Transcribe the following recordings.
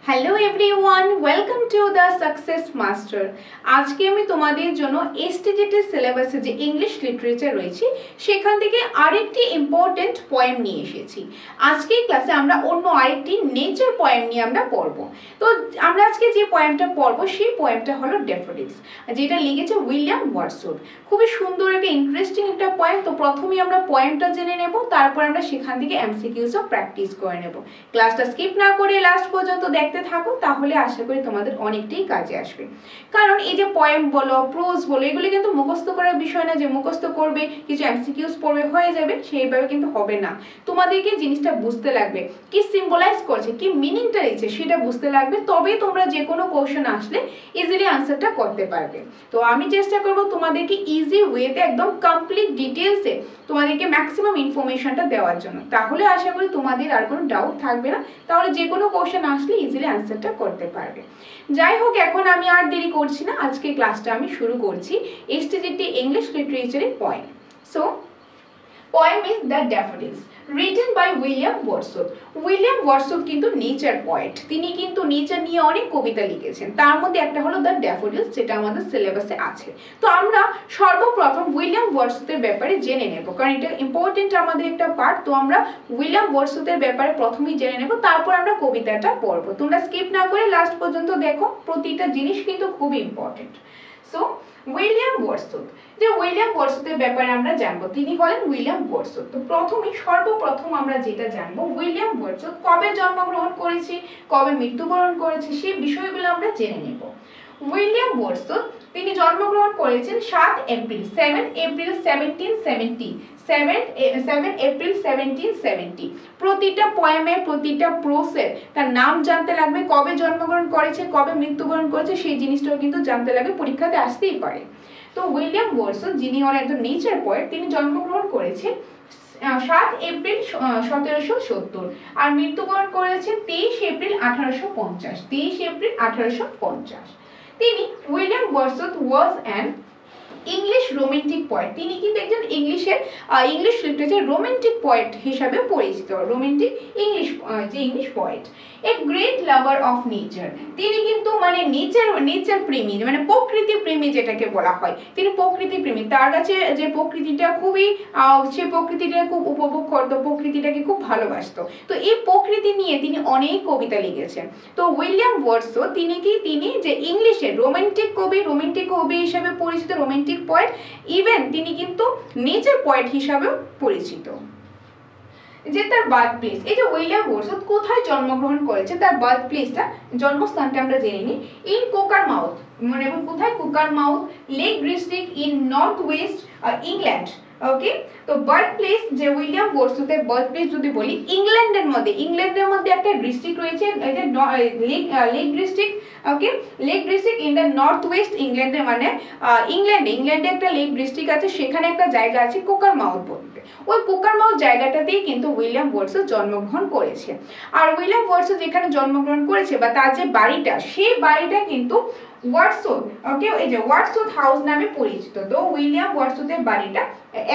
Hello everyone, welcome to the success master. আজকে আমি তোমাদের জন্য এসটিজিটি সিলেবাসে যে ইংলিশ লিটারেচার রয়েছে সেখান থেকে আরেকটি ইম্পর্টেন্ট পোয়েম নিয়ে এসেছি। আজকের ক্লাসে আমরা অন্য আরেকটি নেচার পোয়েম নিয়ে আমরা পড়ব। তো আমরা আজকে যে পোয়েমটা পড়ব সেই পোয়েমটা হলো ড্যাফোডিলস, যেটা লিখেছে উইলিয়াম ওয়ার্ডসওয়ার্থ। খুবই সুন্দর একটা ইন্টারেস্টিং একটা পোয়েম। তো প্রথমেই আমরা পোয়েমটা জেনে নেব, তারপর আমরা সেখান থেকে এমসিকিউসও প্র্যাকটিস করে নেব। ক্লাসটা স্কিপ না করে লাস্ট পর্যন্ত দেখতে থাকো, তাহলে আশা করি তোমাদের অনেকটাই কাজে আসবে। কারণ এই যে পোয়েম বলো, প্রোজ বলো, এগুলি কিন্তু মুখস্থ করার বিষয় না যে মুখস্থ করবে, কিছু এমসিকিউস পড়বে হয়ে যাবে, সেইভাবে কিন্তু হবে না। তোমাদেরকে জিনিসটা বুঝতে লাগবে, কি সিম্বলাইজ করছে, কি মিনিংটা রয়েছে সেটা বুঝতে লাগবে, তবেই তোমরা যে কোনো কোশ্চেন আসলে ইজিলি আনসারটা করতে পারবে। তো আমি চেষ্টা করব তোমাদেরকে ইজি ওয়েতে একদম কমপ্লিট ডিটেলসে তোমাদেরকে ম্যাক্সিমাম ইনফরমেশনটা দেওয়ার জন্য। তাহলে আশা করি তোমাদের আর কোনো ডাউট থাকবে না, তাহলে যে কোনো কোশ্চেন আসলে ইজিলি আনসারটা করতে পারবে। যাই হোক, এখন আমি আর দেরি করছি না, আজকে ক্লাসটা আমি শুরু করছি এসটিজিটি ইংলিশ লিটারেচারের poem. So poem is The Daffodils, written by William Wordsworth. William Wordsworth কিন্তু নেচার পয়েট, তিনি কিন্তু নেচার নিয়ে অনেক কবিতা লিখেছেন, তার মধ্যে একটা হলো দ্য ড্যাফোডিলস, যেটা আমাদের সিলেবাসে আছে। তো আমরা সর্বপ্রথম উইলিয়াম ওয়ার্ডসওয়ার্থের ব্যাপারে জেনে নেব, কারণ এটা ইম্পর্টেন্ট আমাদের একটা পার্ট। তো আমরা উইলিয়াম ওয়ার্ডসওয়ার্থের ব্যাপারে প্রথমেই জেনে নেব, তারপর আমরা কবিতাটা পড়বো। তোমরা স্কিপ না করে লাস্ট পর্যন্ত দেখো, প্রতিটা জিনিস কিন্তু খুব ইম্পর্টেন্ট। সো উইলিয়াম ওয়ার্ডসওয়ার্থ, যে উইলিয়াম ওয়ার্ডসওয়ার্থের ব্যাপারে আমরা জানবো, তিনি হলেন উইলিয়াম ওয়ার্ডসওয়ার্থ। তো সর্বপ্রথম আমরা যেটা জানবো, উইলিয়াম ওয়ার্ডসওয়ার্থ কবে জন্মগ্রহণ করেছে, কবে মৃত্যুবরণ করেছে, সেই বিষয়গুলো আমরা জেনে নেব। উইলিয়াম ওয়ার্ডসওয়ার্থ তিনি জন্মগ্রহণ করেছেন 7 এপ্রিল 1770। প্রতিটা পোয়েমে, প্রতিটা প্রোসের তার নাম জানতে লাগবে, কবে জন্মগ্রহণ করেছে, কবে মৃত্যুবরণ করেছে, সেই জিনিসটাও কিন্তু জানতে লাগবে, পরীক্ষাতে আসতেই পারে। তো উইলিয়াম ওয়ার্ডসওয়ার্থ, যিনি হলেন একজন নেচার পোয়েট, তিনি জন্মগ্রহণ করেছেন 7 এপ্রিল 1770 আর মৃত্যুবরণ করেছেন 23 এপ্রিল 1850। তিনি William Wordsworth was an English romantic poet. তিনি কিন্তু একজন ইংলিশ লিটারেচার রোমান্টিক পয়েট হিসাবে পরিচিত, romantic English poet. A great lover of nature, তিনি কিন্তু মানে নেচার প্রেমী, মানে প্রকৃতি প্রেমী যেটাকে বলা হয়, তিনি প্রকৃতি প্রেমী। তার কাছে যে প্রকৃতিটা সে প্রকৃতিটা খুব উপভোগ করতো, প্রকৃতিটাকে খুব ভালোবাসতো। তো এই প্রকৃতি নিয়ে তিনি অনেক কবিতা লিখেছেন। তো উইলিয়াম ওয়ার্ডসওয়ার্থ তিনি যে ইংলিশের রোমান্টিক কবি হিসাবে পরিচিত, রোমান্টিক পয়েট, ইভেন তিনি কিন্তু নেচার পয়েট হিসাবেও পরিচিত। যে তার বার্থ প্লেস, এই যে উইলিয়াম ওয়ার্ডসওয়ার্থ কোথায় জন্মগ্রহণ করেছে, তার বার্থ প্লেসটা, জন্মস্থানটা আমরা জেনে নিই। ইন কোকারমাউথ, মানে কোথায়, Cockermouth lake district in north west England. Okay, তো বার্থ প্লেস, যে উইলিয়াম ওয়ার্ডসওয়ার্থের বার্থ প্লেস যদি বলি, ইংল্যান্ডের মধ্যে একটা ডিস্ট্রিক্ট রয়েছে, lake district. Okay, lake district in the north west ইংল্যান্ডে, মানে ইংল্যান্ডে একটা লেক ডিস্ট্রিক্ট আছে, সেখানে একটা জায়গা আছে কোকারমাউথ বলতে। ওই কোকারমাউথ জায়গাটাতেই কিন্তু উইলিয়াম ওয়ার্ডসওয়ার্থ জন্মগ্রহণ করেছে। আর উইলিয়াম ওয়ার্ডসওয়ার্থ যেখানে জন্মগ্রহণ করেছে বা তার যে বাড়িটা, সেই বাড়িটা কিন্তু ওয়ার্ডসওয়ার্থ, ওকে, এই যে ওয়ার্ডসওয়ার্থ হাউস নামে পরিচিত। তো উইলিয়াম ওয়ার্ডসওয়ার্থের বাড়িটা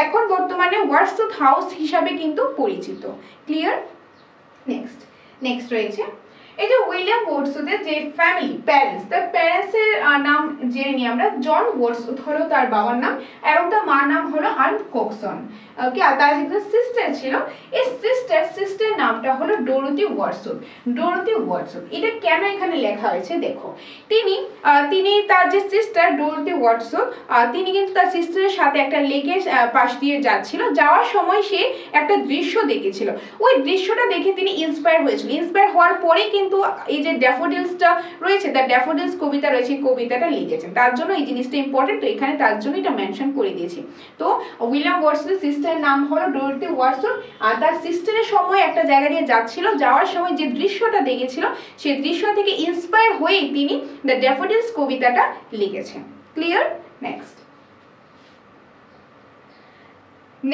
এখন বর্তমানে ওয়ার্ডসওয়ার্থ হাউস হিসাবে কিন্তু পরিচিত। ক্লিয়ার? নেক্সট রয়েছে এই যে উইলিয়াম ওয়ার্ডসওয়ার্থের যে ফ্যামিলি, তার প্যারেন্টসের নাম জেনে নিই আমরা। জন ওয়ার্ডসওয়ার্থ হলো তার বাবার নাম, এবং তার মার নাম হলো আর্ন কোকসন। ওকে, আর তার যে সিস্টার ছিল, এই সিস্টার নামটা হলো ডোরোথি ওয়ার্ডসওয়ার্থ। এটা কেন এখানে লেখা হয়েছে দেখো। তিনি তার যে সিস্টার ডোরোথি ওয়ার্ডসওয়ার্থ, তিনি কিন্তু তার সিস্টারের সাথে একটা লেকের পাশ দিয়ে যাচ্ছিল, যাওয়ার সময় সে একটা দৃশ্য দেখেছিল। ওই দৃশ্যটা দেখে তিনি ইন্সপায়ার হওয়ার পরে কিন্তু এই যে ড্যাফোডিলসটা রয়েছে, তার ড্যাফোডিলস কবিতা রয়েছে, কবিতাটা লিখেছেন। তার জন্য এই জিনিসটা ইম্পর্টেন্ট, তো এখানে তার জন্য এটা মেনশন করে দিয়েছি। তো উইলিয়াম ওয়ার্ডসওয়ার্থের সিস্টারের নাম হলো ডোরোথি ওয়ার্ডসওয়ার্থ, আর তার সিস্টারের সময় একটা জায়গা দিয়ে যাওয়ার সময় যে দৃশ্যটা দেখেছিল, সেই দৃশ্য থেকে ইন্সপায়ার হয়েই তিনি দ্য ড্যাফোডিলস কবিতাটা লিখেছেন। ক্লিয়ার?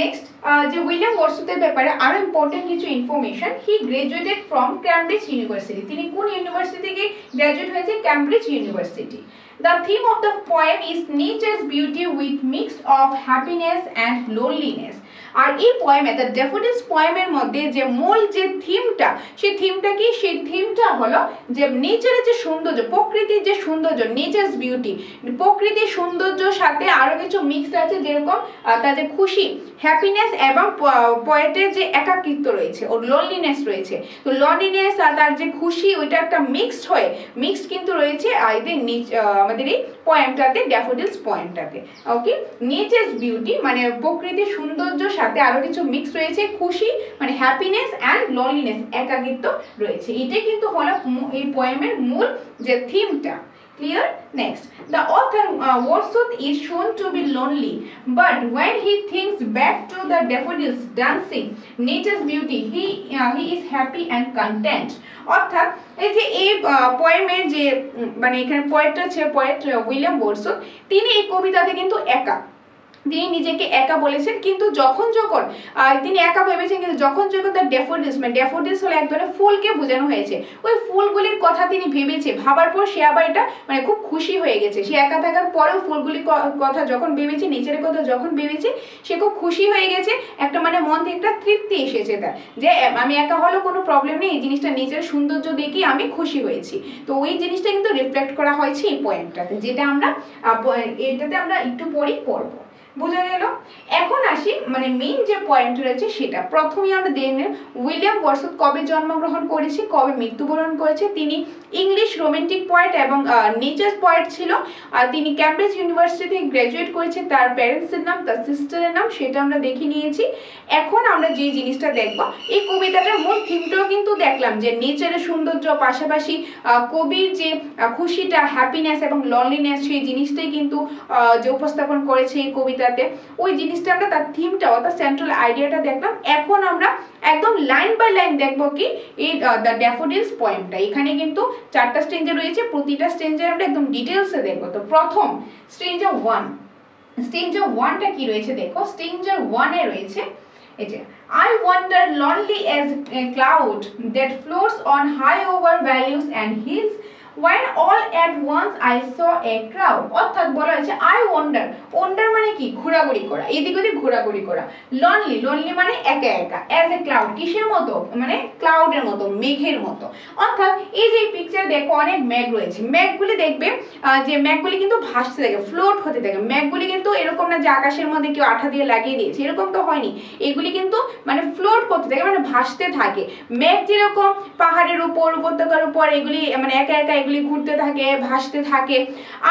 নেক্সট যে উইলিয়াম ওয়ার্ডসওয়ার্থের ব্যাপারে আরো ইম্পর্টেন্ট কিছু information. He graduated from Cambridge university. তিনি কোন ইউনিভার্সিটি থেকে গ্রাজুয়েট হয়েছে? Cambridge university. The theme of the poem is nature's beauty with mix of happiness and loneliness. আর এই পোয়েমে দ্য ড্যাফোডিলস পোয়েমের মধ্যে যে মূল যে থিমটা, সেই থিমটা কি, সেই থিমটা হলো যে নেচারের যে সৌন্দর্য, প্রকৃতির যে সৌন্দর্য, নেচারস বিউটি, প্রকৃতির সৌন্দর্যের সাথে আরো কিছু মিক্সড আছে, যেরকম তার যে খুশি, হ্যাপিনেস এবং পোয়েটের যে একাকিত্ব রয়েছে, ওর লোনলিনেস রয়েছে। তো লোনলিনেস আর তার যে খুশি, ওইটা একটা মিক্সড হয়ে কিন্তু রয়েছে আমাদের এই পোয়েমটাতে, ড্যাফোডিলস পোয়েমটাতে। ওকে, নেচারস বিউটি মানে প্রকৃতির সৌন্দর্যের সাথে আরো কিছু মিক্স রয়েছে, খুশি মানে হ্যাপিনেস অ্যান্ড লোনলিনেস, একাকিত্ব রয়েছে। এটাই কিন্তু হলো এই পোয়েমের মূল যে থিমটা। Clear? Next, the author Wordsworth is shown to be lonely, but when he thinks back to the daffodils dancing, nature's beauty, he is happy and content. অর্থাৎ এই যে এই পোয়েমের যে মানে এখানে পোয়েটটা আছে, পোয়েট উইলিয়াম ওয়ার্ডসওয়ার্থ, তিনি এই কবিতাতে কিন্তু একা, তিনি নিজেকে একা বলেছেন, কিন্তু যখন তিনি একা ভেবেছেন, কিন্তু যখন তার ড্যাফোডিলস মানে ড্যাফোডিলস হলো এক ধরনের ফুলকে বোঝানো হয়েছে, ওই ফুলগুলির কথা তিনি ভেবেছে, ভাবার পর সে আবার এটা মানে খুব খুশি হয়ে গেছে। সে একা থাকার পরেও ফুলগুলির কথা যখন ভেবেছে, নেচারের কথা যখন ভেবেছে, সে খুব খুশি হয়ে গেছে, একটা মানে মন থেকে একটা তৃপ্তি এসেছে তার, যে আমি একা হলেও কোনো প্রবলেম নেই, এই জিনিসটা নেচারের সৌন্দর্য দেখি আমি খুশি হয়েছি। তো ওই জিনিসটা কিন্তু রিফ্লেক্ট করা হয়েছে এই পোয়েমটাতে, যেটা আমরা এটাতে আমরা একটু পরেই পড়বো। বোঝা গেল? এখন আসি মানে মেইন যে পয়েন্ট রয়েছে সেটা। প্রথমেই আমরা দেখে নেব উইলিয়াম ওয়ার্ডসওয়ার্থ কবে জন্মগ্রহণ করেছে, কবে মৃত্যুবরণ করেছে। তিনি ইংলিশ রোমান্টিক পোয়েট এবং নেচার পোয়েট ছিল। তিনি ক্যামব্রিজ ইউনিভার্সিটি থেকে গ্র্যাজুয়েট করেছে। তার প্যারেন্টসের নাম, তার সিস্টারের নাম, সেটা আমরা দেখে নিয়েছি। এখন আমরা যে জিনিসটা দেখব, এই কবিতাটার মূল থিমটাও কিন্তু দেখলাম যে নেচারের সৌন্দর্য, পাশাপাশি কবির যে খুশিটা, হ্যাপিনেস এবং লনলিনেস, সেই জিনিসটাই কিন্তু যে উপস্থাপন করেছে এই কবিতা, ওই জিনিসটা আমরা তার থিমটা অর্থাৎ সেন্ট্রাল আইডিয়াটা দেখলাম। এখন আমরা একদম লাইন বাই লাইন দেখবো কি এই দ্য ড্যাফোডিলস পোয়েমটা। এখানে কিন্তু 4টা স্ট্রেঞ্জা রয়েছে, প্রতিটা স্ট্রেঞ্জার আমরা একদম ডিটেইলসে দেখবো। তো প্রথম স্ট্রেঞ্জা 1, স্ট্রেঞ্জা 1টা কি রয়েছে দেখো। স্ট্রেঞ্জা 1 এ রয়েছে এই যে I wander lonely as a cloud that floats on high over valleys and hills, when all at once I saw a crowd। অর্থাৎ বলা হয়েছে I wander, wander মানে কি, ঘোরাঘুরি করা, এদিক ওদিক ঘোরাঘুরি করা। lonely, lonely মানে একা একা, as a cloud কিসের মতো, মানে ক্লাউডের মতো, মেঘের মতো। অর্থাৎ এই যে পিকচার দেখো অনেক মেঘ রয়েছে, মেঘগুলি দেখবে যে মেঘগুলি কিন্তু ভাসতে থাকে, ফ্লোট হতে থাকে। মেঘগুলি কিন্তু এরকম না যে আকাশের মধ্যে কেউ আঠা দিয়ে লাগিয়ে দিয়েছে, এরকম তো হয়নি। এগুলি কিন্তু মানে ফ্লোট করতে থাকে, মানে ভাসতে থাকে। মেঘ যেরকম পাহাড়ের উপর, উপত্যকার উপর, এগুলি মানে একা একা এগুলি ঘুরতে থাকে, ভাসতে থাকে।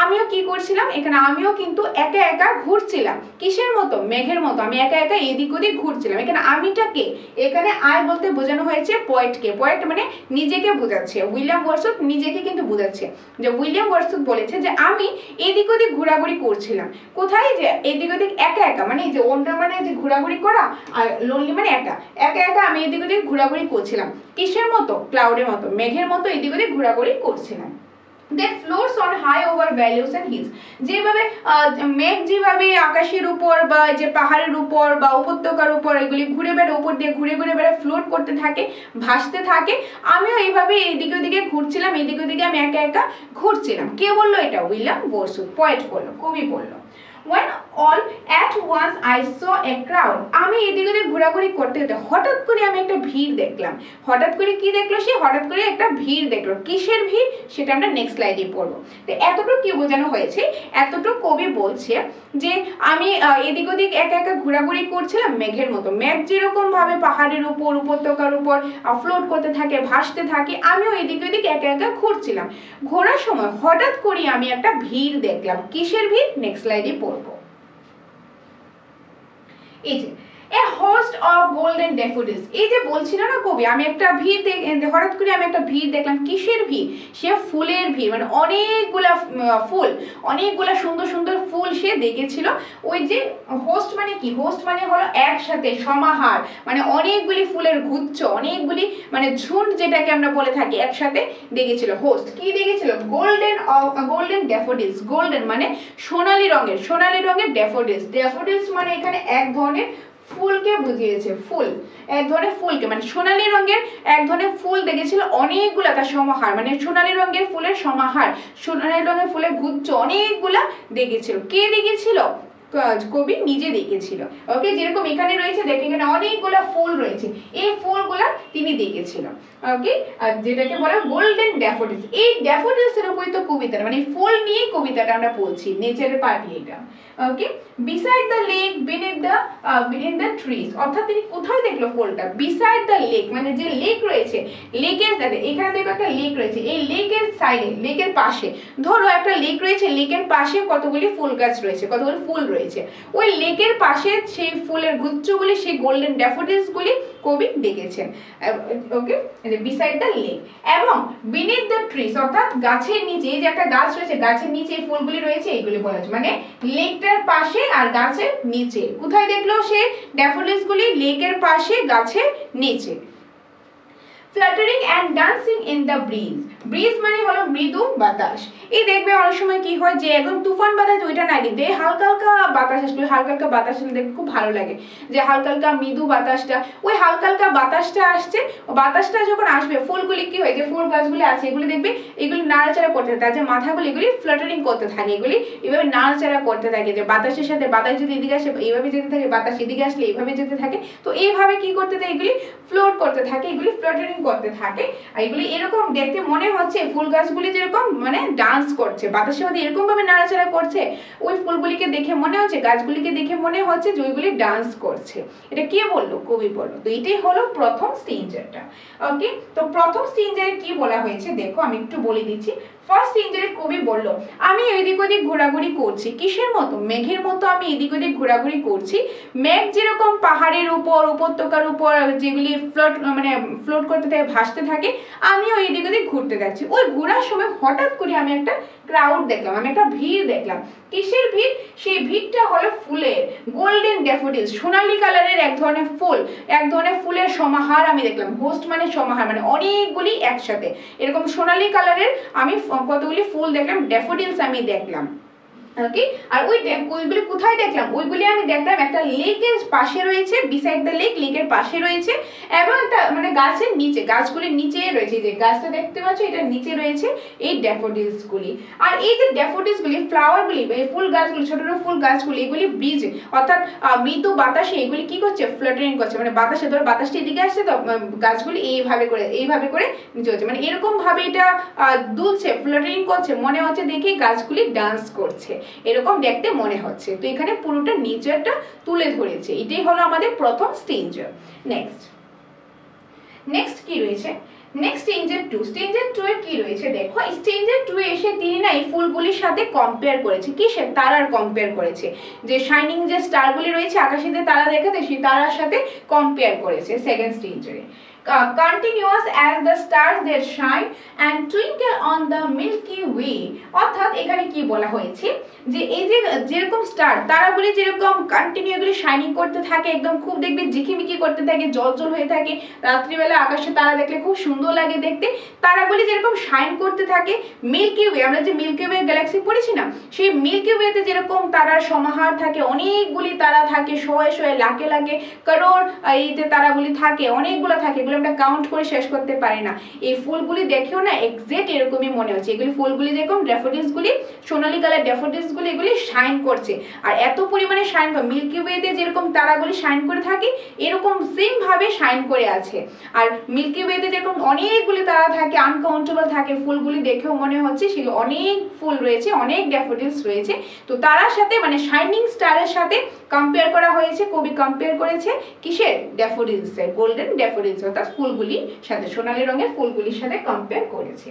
আমিও কি করছিলাম এখানে, আমিও কিন্তু একা একা ঘুরছিলাম, কিসের মতো, মেঘের মতো। আমি একা একা এদিক ওদিক ঘুরছিলাম। এখানে আমিটা কে, এখানে আই বলতে বোঝানো হয়েছে পোয়েটকে। পোয়েট মানে নিজেকে বোঝাচ্ছে, উইলিয়াম ওয়ার্ডসওয়ার্থ নিজেকে কিন্তু বোঝাচ্ছে। যে উইলিয়াম ওয়ার্ডসওয়ার্থ বলেছে যে আমি এদিক ওদিক ঘোরাঘুরি করছিলাম। কোথায়, যে এদিক ওদিক একা একা, মানে এই যে ওয়ান্ডার মানে যে ঘোরাঘুরি করা, আর লোনলি মানে একা একা একা আমি এদিক ওদিক ঘোরাঘুরি করছিলাম। কিসের মতো, ক্লাউডের মতো, মেঘের মতো এদিক ওদিক ঘোরাঘুরি করছিলাম। that floats on high over valleys and hills। যেভাবে মেঘ যেভাবে আকাশের উপর বা যে পাহাড়ের উপর বা উপত্যকার উপর এগুলি ঘুরে বেড়ে, উপর দিয়ে ঘুরে ঘুরে বেড়ে ফ্লোট করতে থাকে, ভাসতে থাকে, আমিও এইভাবে এদিকে ওদিকে ঘুরছিলাম, এদিকে ওদিকে আমি একা একা ঘুরছিলাম। কে বললো এটা? উইলিয়াম ওয়ার্ডসওয়ার্থ, পোয়েট বললো, কবি বললো। when all at once I saw a crowd, আমি এদিকে ওদিকে ঘোরাঘুরি করতে করতে হঠাৎ করে আমি একটা ভিড় দেখলাম। হঠাৎ করে কি দেখলো সে? হঠাৎ করে একটা ভিড় দেখলো। কিসের ভিড় সেটা আমরা নেক্সট স্লাইডে পড়বো। তো এতটুকু কি বোঝানো হয়েছে, এতটুকু কবি বলছে যে আমি এদিক ওদিক একা একা ঘোরাঘুরি করছিলাম মেঘের মতো। মেঘ যেরকম ভাবে পাহাড়ের উপর, উপত্যকার উপর ফ্লোট করতে থাকে, ভাসতে থাকে, আমিও এদিক ওদিক একা একা ঘুরছিলাম। ঘোরার সময় হঠাৎ করে আমি একটা ভিড় দেখলাম। কিসের ভিড়? নেক্সট স্লাইডে পড়বো। এই যে a host of golden daffodils, এই যে বলছিল না কবি আমি একটা ভিড় হঠাৎ করে আমি একটা ভিড় দেখলাম। কিসের ভিড়? সে ফুলের ভিড়, মানে অনেকগুলা ফুল, অনেকগুলা সুন্দর সুন্দর ফুল সে দেখেছিল। ওই যে হোস্ট মানে কি? হোস্ট মানে হলো একসাথে, সমাহার, মানে অনেকগুলি ফুলের গুচ্ছ, অনেকগুলি মানে ঝুন্ড যেটাকে আমরা বলে থাকি, একসাথে দেখেছিল। হোস্ট কি দেখেছিল? Golden daffodils. গোল্ডেন মানে সোনালী রঙের, সোনালী রঙের ড্যাফোডিলস। ড্যাফোডিলস মানে এখানে এক ধরনের ফুলকে বুঝিয়েছে, ফুল, এক ধরনের ফুলকে, মানে সোনালী রঙের এক ধরনের ফুল দেখেছিল অনেকগুলা, তার সমাহার, মানে সোনালী রঙের ফুলের সমাহার, সোনালী রঙের ফুলের গুচ্ছ অনেকগুলা দেখেছিল। কে দেখেছিল? কবি নিজে দেখেছিল। ওকে, যেরকম এখানে রয়েছে দেখেন এখানে অনেকগুলো ফুল রয়েছে, এই ফুলগুলা তিনি দেখেছিল। ওকে, আর যেটাকে বলা গোল্ডেন ড্যাফোডিলস, এই ড্যাফোডিলস এর উপরে তো কবিতাটা মানে ফুল নিয়ে কবিতাটা আমরা বলছি, নেচারের পার্টি এটা। Okay, beside the lake beneath the trees, অর্থাৎ তিনি কোথায় দেখলো ফুলটা? বিসাইড দ্য লেক মানে যে লেক রয়েছে, লেকের এখানে দেখো একটা লেক রয়েছে, এই লেকের সাইডে, লেকের পাশে, ধরো একটা লেক রয়েছে, লেকের পাশে কতগুলি ফুল গাছ রয়েছে, কতগুলি ফুল রয়েছে, ওই লেকের পাশে সেই ফুলের গুচ্ছগুলি, সেই গোল্ডেন ড্যাফোডিলস গুলি কবি দেখেছেন। ওকে, বিসাইড দ্য লেক এবং বিনিথ দ্য ট্রিজ, অর্থাৎ গাছের নিচে, এই যে একটা গাছ রয়েছে, গাছের নিচে এই ফুলগুলি রয়েছে, এইগুলি বলা হচ্ছে মানে লেকটার পাশে আর গাছের নিচে। কোথায় দেখলো সে ড্যাফোডিলস গুলি? লেকের পাশে, গাছের নিচে। Fluttering and dancing in the breeze, breeze মানে হলো মৃদু বাতাস। এই দেখবে অনেক সময় কি হয় যে একদম তুফান বাতাস ওইটা না, কিন্তু এই হালকা হালকা বাতাস আসলে, হালকা হালকা বাতাস দেখবে খুব ভালো লাগে, যে হালকা হালকা মৃদু বাতাসটা, ওই হালকা হালকা বাতাসটা আসছে, বাতাসটা যখন আসবে ফুলগুলি কি হয়, যে ফুল গাছগুলি আছে এগুলি দেখবে এগুলি নাড়াচাড়া করতে থাকে, তার মাথাগুলি এগুলি ফ্লাটারিং করতে থাকে, এগুলি এভাবে নাড়াচাড়া করতে থাকে, যে বাতাসের সাথে বাতাস যদি এদিকে আসে এইভাবে যেতে থাকে, বাতাস এদিকে আসলে এইভাবে যেতে থাকে, তো এইভাবে কি করতে থাকে, এগুলি ফ্লোট করতে থাকে, এগুলি ফ্লাটারিং করতে থাকে। আর এগুলি এরকম দেখতে মনে হচ্ছে ফুল গাছগুলি যেরকম মানে ডান্স করছে, বাতাসের মধ্যে এরকম ভাবে নাড়াচাড়া করছে, ওই ফুলগুলিকে দেখে মনে হচ্ছে, গাছগুলিকে দেখে মনে হচ্ছে যে ওইগুলি ডান্স করছে। এটা কে বললো? কবি বললো। তো এটাই হলো প্রথম স্ট্রেঞ্জারটা। ওকে, তো প্রথম স্ট্রেঞ্জারে কি বলা হয়েছে দেখো, আমি একটু বলে দিচ্ছি। ফার্স্ট স্ট্রেঞ্জারে কবি বললো, আমি এদিক ওদিক ঘোরাঘুরি করছি, কিসের মতো? মেঘের মতো আমি এদিক ওদিক ঘোরাঘুরি করছি। মেঘ যেরকম পাহাড়ের উপর, উপত্যকার উপর যেগুলি ফ্লোট করতে থাকে, ভাসতে থাকে, আমিও এদিক ওদিক ঘুরতে যাচ্ছি। ওই ঘোরার সময় হঠাৎ করে আমি একটা ক্রাউড দেখলাম, আমি একটা ভিড় দেখলাম। কিসের ভিড়? সেই ভিড়টা হলো ফুলের, গোল্ডেন ড্যাফোডিলস, সোনালী কালারের এক ধরনের ফুল, এক ধরনের ফুলের সমাহার আমি দেখলাম। হোস্ট মানে সমাহার, মানে অনেকগুলি একসাথে এরকম সোনালী কালারের আমি কতগুলি ফুল দেখলাম, ড্যাফোডিলস আমি দেখলাম। ওকে, আর ওইগুলি কোথায় দেখলাম? ওইগুলি আমি দেখলাম একটা লেকের পাশে রয়েছে, বিসাইড দ্য লেক, লেকের পাশে রয়েছে, এবং একটা মানে গাছের নিচে, গাছগুলির নিচে রয়েছে, যে গাছটা দেখতে পাচ্ছ এটার নিচে রয়েছে এই ড্যাফোডিলস গুলি। আর এই যে ড্যাফোডিলস গুলি, ফ্লাওয়ার গুলি, ফুল গাছগুলি, ছোট ছোট ফুল গাছগুলি, এগুলি ব্রিজ অর্থাৎ মৃদু বাতাসে এগুলি কি করছে? ফ্লাটারিং করছে, মানে বাতাসে, ধরো বাতাসটা এদিকে আসছে তো গাছগুলি এইভাবে করে নিচে হচ্ছে, মানে এরকম ভাবে এটা দুলছে, ফ্লাটারিং করছে, মনে হচ্ছে দেখে গাছগুলি ডান্স করছে, এরকম দেখতে মনে হচ্ছে। তো এখানে পুরোটা নেচারটা তুলে ধরেছে। এটাই হলো আমাদের প্রথম স্ট্রেঞ্জার। নেক্সট কি রয়েছে? Next stranger 2। স্ট্রেঞ্জার 2 এর কি রয়েছে দেখো, স্ট্রেঞ্জার 2 এসে তিনি না এই ফুলগুলির সাথে কম্পেয়ার করেছে, কিসের? তারার কম্পেয়ার করেছে, যে শাইনিং যে স্টারগুলি রয়েছে আকাশে যে তারা দেখাতে, সেই তারার সাথে কম্পেয়ার করেছে second স্ট্রেঞ্জারে। continuous as the stars that shine and twinkle on the milky way, অর্থাৎ এখানে কি বলা হয়েছে যে এই যে যেরকম স্টার, তারাগুলি যেরকম কন্টিনিউয়াসলি শাইনিং করতে থাকে, একদম খুব দেখবে ঝিকিমিকি করতে থাকে, জলজল হয়ে থাকে, রাত্রিবেলা আকাশে তারা দেখলে খুব সুন্দর লাগে দেখতে, তারাগুলি যেরকম শাইন করতে থাকে, মিল্কি ওয়ে, আমরা যে মিল্কি ওয়ে গ্যালাক্সি পড়েছি না, সেই মিল্কি ওয়েতে যেরকম তারার সমাহার থাকে, অনেকগুলি তারা থাকে, শয়ে শয়ে লাখে লাখে করোড় এই যে তারাগুলি থাকে, অনেকগুলো থাকে, এগুলো আমরা কাউন্ট করে শেষ করতে পারি না। এই ফুলগুলি দেখেও না এক্সাক্ট এরকমই মনে হচ্ছে, এগুলি ফুলগুলি যেরকম ড্যাফোডিলস গুলি, সোনালী কালার ড্যাফোডিলস গুলি, এগুলি শাইন করছে, আর এত পরিমাণে শাইন, মিল্কি ওয়েতে যেরকম তারাগুলি শাইন করে থাকে এরকম সেম ভাবে শাইন করে আছে। আর মিল্কি ওয়েতে যেরকম অনেকগুলি তারা থাকে, আনকাউন্টেবল থাকে, ফুলগুলি দেখেও মনে হচ্ছে সে অনেক ফুল রয়েছে, অনেক ড্যাফোডিলস রয়েছে। তো তারার সাথে মানে শাইনিং স্টারের সাথে কম্পেয়ার করা হয়েছে, কবি কম্পেয়ার করেছে কিসের? ড্যাফোডিলস এর, গোল্ডেন ড্যাফোডিলস অর্থাৎ ফুলগুলির সাথে, সোনালী রঙের ফুলগুলির সাথে কম্পেয়ার করেছে।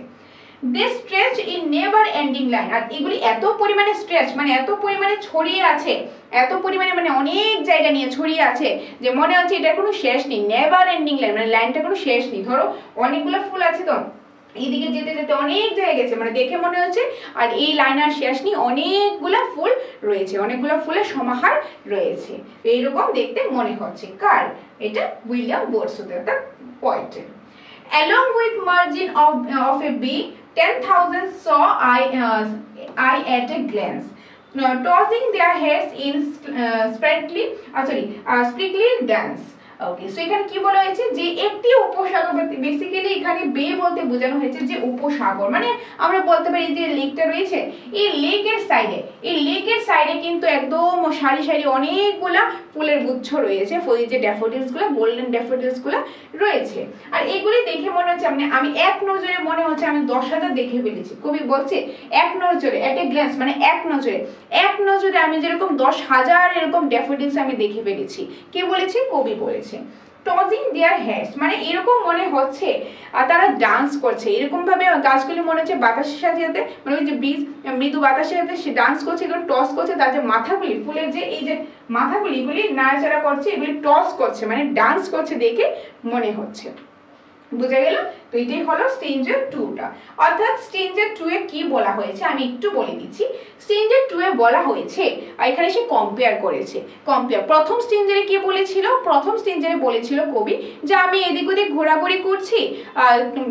They stretch in never ending line, আর এগুলি এত পরিমাণে স্ট্রেচ মানে এত পরিমাণে ছড়িয়ে আছে, এত পরিমাণে মানে অনেক জায়গা নিয়ে ছড়িয়ে আছে যে মনে হচ্ছে এটার কোনো শেষ নেই, নেভার এন্ডিং লাইন, মানে লাইনটা কোনো শেষ নেই। ধরো অনেকগুলো ফুল আছে তো এইদিকে যেতে যেতে অনেক জায়গায় গেছে, মানে দেখে মনে হচ্ছে আর এই লাইন আর শেষ নেই, অনেকগুলা ফুল রয়েছে, অনেকগুলা ফুলের সমাহার রয়েছে, এইরকম দেখতে মনে হচ্ছে। কার? এটা উইলিয়াম ওয়ার্ডসওয়ার্থ, অর্থাৎ পোয়েটের। Along with margin of a bee, 10,000 saw I at a glance, tossing their heads in sprightly dance. Okay, so এখানে কি বলা হয়েছে যে একটি উপসাগর, বেসিক্যালি এখানে বে বলতে বোঝানো হয়েছে যে উপসাগর, মানে আমরা বলতে পারি যে লেকটা রয়েছে, এই লেকের সাইডে কিন্তু একদম সারি সারি অনেকগুলা ফুলের গুচ্ছ রয়েছে, এই যে ড্যাফোডিলস গুলো, গোল্ডেন ড্যাফোডিলস গুলো রয়েছে। আর এগুলি দেখে মনে হচ্ছে আমি এক নজরে মনে হচ্ছে আমি 10,000 দেখে ফেলেছি। কবি বলছে এক নজরে, এট এ গ্ল্যান্স, মানে এক নজরে আমি যেরকম 10,000 এরকম ড্যাফোডিলস আমি দেখে ফেলেছি। কে বলেছে? কবি বলেছে। টজিং দেয়ার হেডস, মানে এরকম মনে হচ্ছে তারা ডান্স করছে, এরকম ভাবে গাছগুলি মনে হচ্ছে বাতাসের সাথে সাথে, মানে ওই যে বীজ মৃদু বাতাসের সাথে সে ডান্স করছে, এগুলো টস করছে, তার যে মাথাগুলি, ফুলের যে এই যে মাথাগুলি, এগুলি নাড়াচাড়া করছে, এগুলি টস করছে, মানে ডান্স করছে দেখে মনে হচ্ছে। বুঝা গেল? তো এটাই হলো স্ট্রেঞ্জার 2টা। অর্থাৎ স্ট্রেঞ্জার 2 এ কি বলা হয়েছে আমি একটু বলে দিচ্ছি। স্ট্রেঞ্জার 2 এ বলা হয়েছে, এখানে সে কম্পেয়ার করেছে। প্রথম স্ট্রেঞ্জারে কি বলেছিল? প্রথম স্ট্রেঞ্জারে বলেছিল কবি যে আমি এদিক ওদিক ঘোরাঘুরি করছি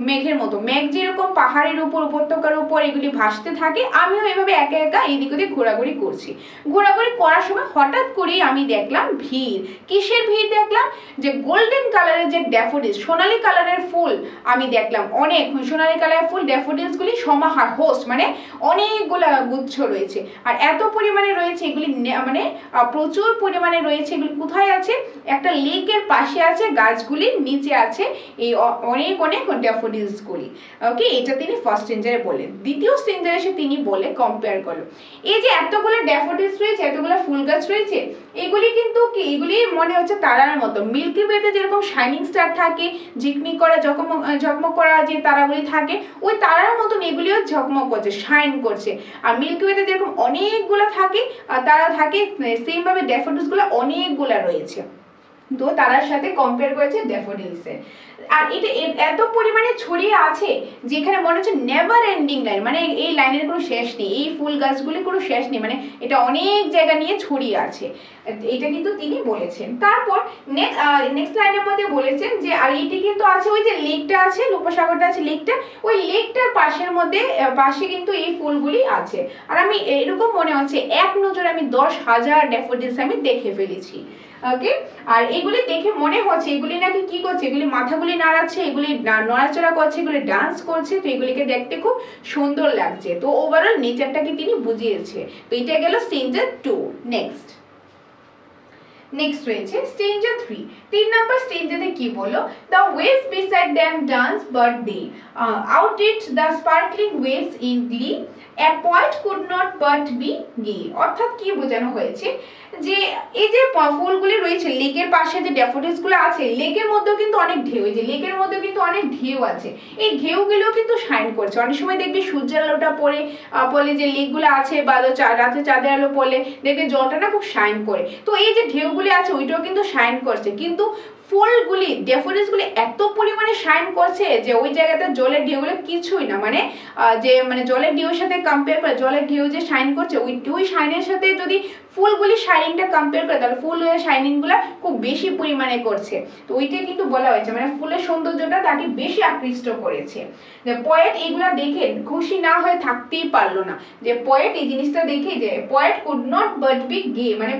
মেঘের মতো, মেঘ যেরকম পাহাড়ের উপর, উপত্যকার উপর এগুলি ভাসতে থাকে, আমিও এভাবে একা একা এদিক ওদিক ঘোরাঘুরি করছি। ঘোরাঘুরি করার সময় হঠাৎ করেই আমি দেখলাম ভিড়। কিসের ভিড় দেখলাম? যে গোল্ডেন কালারের যে ড্যাফোডিলস, সোনালী কালারের ফুল আমি দেখলাম, অনেক সোনালী কালারের ফুল, ড্যাফোডিলস গুলি সমাহার, হোস্ট, মানে অনেকগুলা গুচ্ছ রয়েছে। আর এত পরিমাণে রয়েছে এগুলি, মানে প্রচুর পরিমাণে রয়েছে। এগুলি কোথায় আছে? একটা লেকের পাশে আছে, গাছগুলির নিচে আছে এই অনেক অনেক ড্যাফোডিলস গুলি। ওকে, এটা তিনি ফার্স্ট স্ট্রেঞ্জারে বললেন। দ্বিতীয় স্ট্রেঞ্জারে এসে তিনি বলে কম্পেয়ার করলো, এই যে এতগুলো ড্যাফোডিলস রয়েছে, এতগুলো ফুল গাছ রয়েছে, এগুলি কিন্তু কি, এগুলি মনে হচ্ছে তারার মতো। মিল্কি ওয়েতে যেরকম শাইনিং স্টার থাকে, ঝিকমিক করা ঝকমক করা যে তারাগুলি থাকে, ওই তারার মতন এগুলিও ঝকমক করছে, শাইন করছে। আর মিল্কি ওয়েতে যেরকম অনেকগুলো থাকে তারা থাকে, সেম ভাবে ড্যাফোডিলস গুলো অনেকগুলা রয়েছে। তো তারার সাথে কম্পেয়ার করেছে ড্যাফোডিলসে। আর এটা এত পরিমাণে ছড়িয়ে আছে যেখানে মনে হচ্ছে নেভার এন্ডিং লাইন, মানে এই লাইনের কোনো শেষ নেই, এই ফুল গাছগুলি কোনো শেষ নেই, মানে এটা অনেক জায়গা নিয়ে ছড়িয়ে আছে। এটা কিন্তু তিনি বলেছেন। তারপর নেক্সট লাইনের মধ্যে বলেছেন যে আর এটি কিন্তু আছে, ওই যে লেকটা আছে, উপসাগরটা আছে, লেকটা, ওই লেকটার পাশে কিন্তু এই ফুলগুলি আছে। আর আমি এরকম মনে হচ্ছে এক নজরে আমি 10,000 ড্যাফোডিলস আমি দেখে ফেলেছি। ওকে, আর এগুলি দেখে মনে হচ্ছে এগুলি নাকি কি করছে, এগুলি মাথাগুলি নাড়াচ্ছে, এগুলি নড়াচড়া করছে, এগুলি ডান্স করছে, তো এগুলিকে দেখতে খুব সুন্দর লাগছে। তো ওভারঅল নেচারটাকে তিনি বুঝিয়েছে। তো এটা গেল স্ট্রেঞ্জার 2। নেক্সট রয়েছে স্ট্রেঞ্জার 3। 3 নম্বর স্ট্রেঞ্জারে কি বলো? The waves beside them dance but they outdid the sparkling waves in glee, a poet could not but be gay। অর্থাৎ কি বোঝানো হয়েছে যে এই যে ফুলগুলি রয়েছে লেকের পাশে, যে ড্যাফোডিলস গুলো আছে, লেকের মধ্যেও কিন্তু অনেক ঢেউ, এই যে লেকের মধ্যেও কিন্তু অনেক ঢেউ আছে, এই ঢেউগুলোও কিন্তু শাইন করছে। অনেক সময় দেখবি সূর্যের আলোটা পড়লে যে লেকগুলো আছে, বা রাতে চাঁদের আলো পড়লে দেখবে জলটা না খুব শাইন করে। তো এই যে ঢেউগুলি আছে ওইটাও কিন্তু শাইন করছে, কিন্তু ফুলগুলি, ড্যাফোডিলস গুলি এত পরিমাণে শাইন করছে যে ওই জায়গাতে জলের ঢেউগুলো কিছুই না, মানে জলের ঢেউর সাথে কম্পেয়ার করে, জলের ঢেউ যে শাইন করছে ওই শাইনের সাথে যদি ফুলগুলি শাইনিংটা কম্পেয়ার করে, তাহলে ফুলের শাইনিং গুলা খুব বেশি পরিমাণে করছে। তো ওইটাই কিন্তু বলা হয়েছে, মানে ফুলের সৌন্দর্যটা তাকে বেশি আকৃষ্ট করেছে। যে পয়েট এগুলা দেখে খুশি না হয়ে থাকতেই পারলো না, যে পয়েট এই জিনিসটা দেখে, যে poet could not but be gay, মানে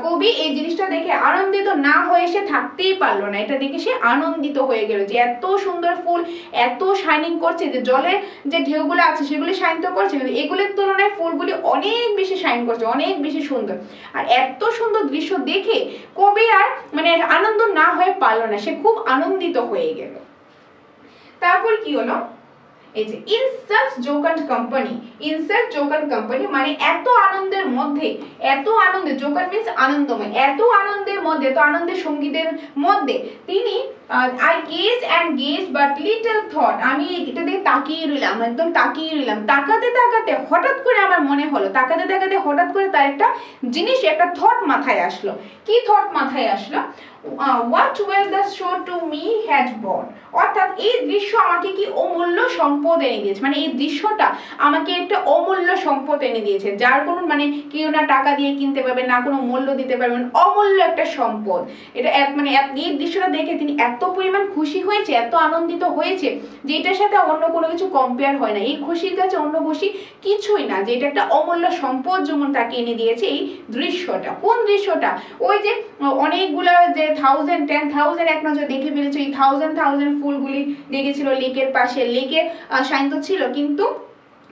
কবি এই জিনিসটা দেখে আনন্দিত না হয়ে সে থাকতেই পারলো না। এটা দেখে সে আনন্দিত হয়ে গেল যে এত সুন্দর ফুল এত শাইনিং করছে, যে জলের যে ঢেউগুলো আছে সেগুলি শাইন তো করছে, কিন্তু এগুলোর তুলনায় ফুলগুলি অনেক বেশি শাইন করছে, অনেক বেশি সুন্দর। আর এত সুন্দর দৃশ্য দেখে কবি আর আনন্দ না হয়ে পারলো না, সে খুব আনন্দিত হয়ে গেল। তারপর কি হলো? এই যে ইন সাচ জোকান্ট কোম্পানি, মানে এত আনন্দের মধ্যে, জোকান্ট মিন্স আনন্দময়, এত আনন্দের মধ্যে, তো আনন্দের সঙ্গীতের মধ্যে তিনি I gazed and gazed but little thought, আমি এটা দিকে তাকিয়ে রইলাম, একদম তাকিয়ে রইলাম। তাকাতে তাকাতে হঠাৎ করে আমার মনে হলো, হঠাৎ করে তার একটা জিনিস, একটা থট মাথায় আসলো। কি থট মাথায় আসলো? what will the show to me had brought, অর্থাৎ এই দৃশ্য আমাকে কি অমূল্য সম্পদ এনে দিয়েছে, মানে এই দৃশ্যটা আমাকে একটা অমূল্য সম্পদ এনে দিয়েছে, যার কোনো কেউ না টাকা দিয়ে কিনতে পারবে, না কোনো মূল্য দিতে পারবেন, অমূল্য একটা সম্পদ। এটা এই দৃশ্যটা দেখে তিনি এত এত পরিমাণ খুশি হয়েছে, এত আনন্দিত হয়েছে যে এটার সাথে অন্য কোনো কিছু কম্পেয়ার হয় না। এই খুশির কাছে অন্য খুশি কিছুই না, যে এটা একটা অমূল্য সম্পদ যেমন তাকে এনে দিয়েছে এই দৃশ্যটা। কোন দৃশ্যটা? ওই যে অনেকগুলা যে 1000 এক নজর দেখে ফেলেছে, এই 1000 ফুলগুলি দেখেছিল লেকের পাশে। লেকে শান্ত ছিল কিন্তু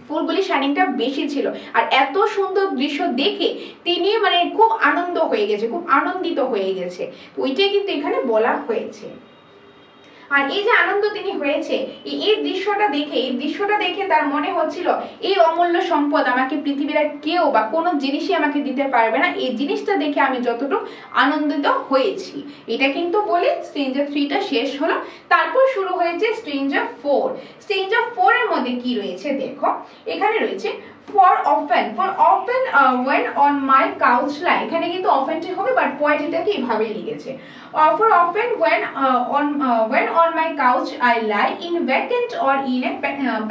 ফুলগুলি শাইনিংটা বেশি ছিল। আর এত সুন্দর দৃশ্য দেখে তিনি মানে খুব আনন্দ হয়ে গেছে, খুব আনন্দিত হয়ে গেছে, ওইটাই কিন্তু এখানে বলা হয়েছে। আর এই যে আনন্দ তিনি হয়েছে এই দৃশ্যটা দেখে তার মনে হচ্ছিল এই অমূল্য সম্পদ আমাকে পৃথিবীর আর কেউ বা কোনো জিনিসই আমাকে দিতে পারবে না, এই জিনিসটা দেখে আমি যতটুকু আনন্দিত হয়েছি। এটা কিন্তু বলে স্ট্রেঞ্জার 3টা শেষ হলো। তারপর শুরু হয়েছে স্ট্রেঞ্জার 4। স্ট্রেঞ্জার 4 এর মধ্যে কি রয়েছে দেখো, এখানে রয়েছে for often when on my couch lie। এখানে কিন্তু often হবে বাট পোয়েটটাকে এইভাবে লিখেছে, for often when on my couch I lie in vacant or in a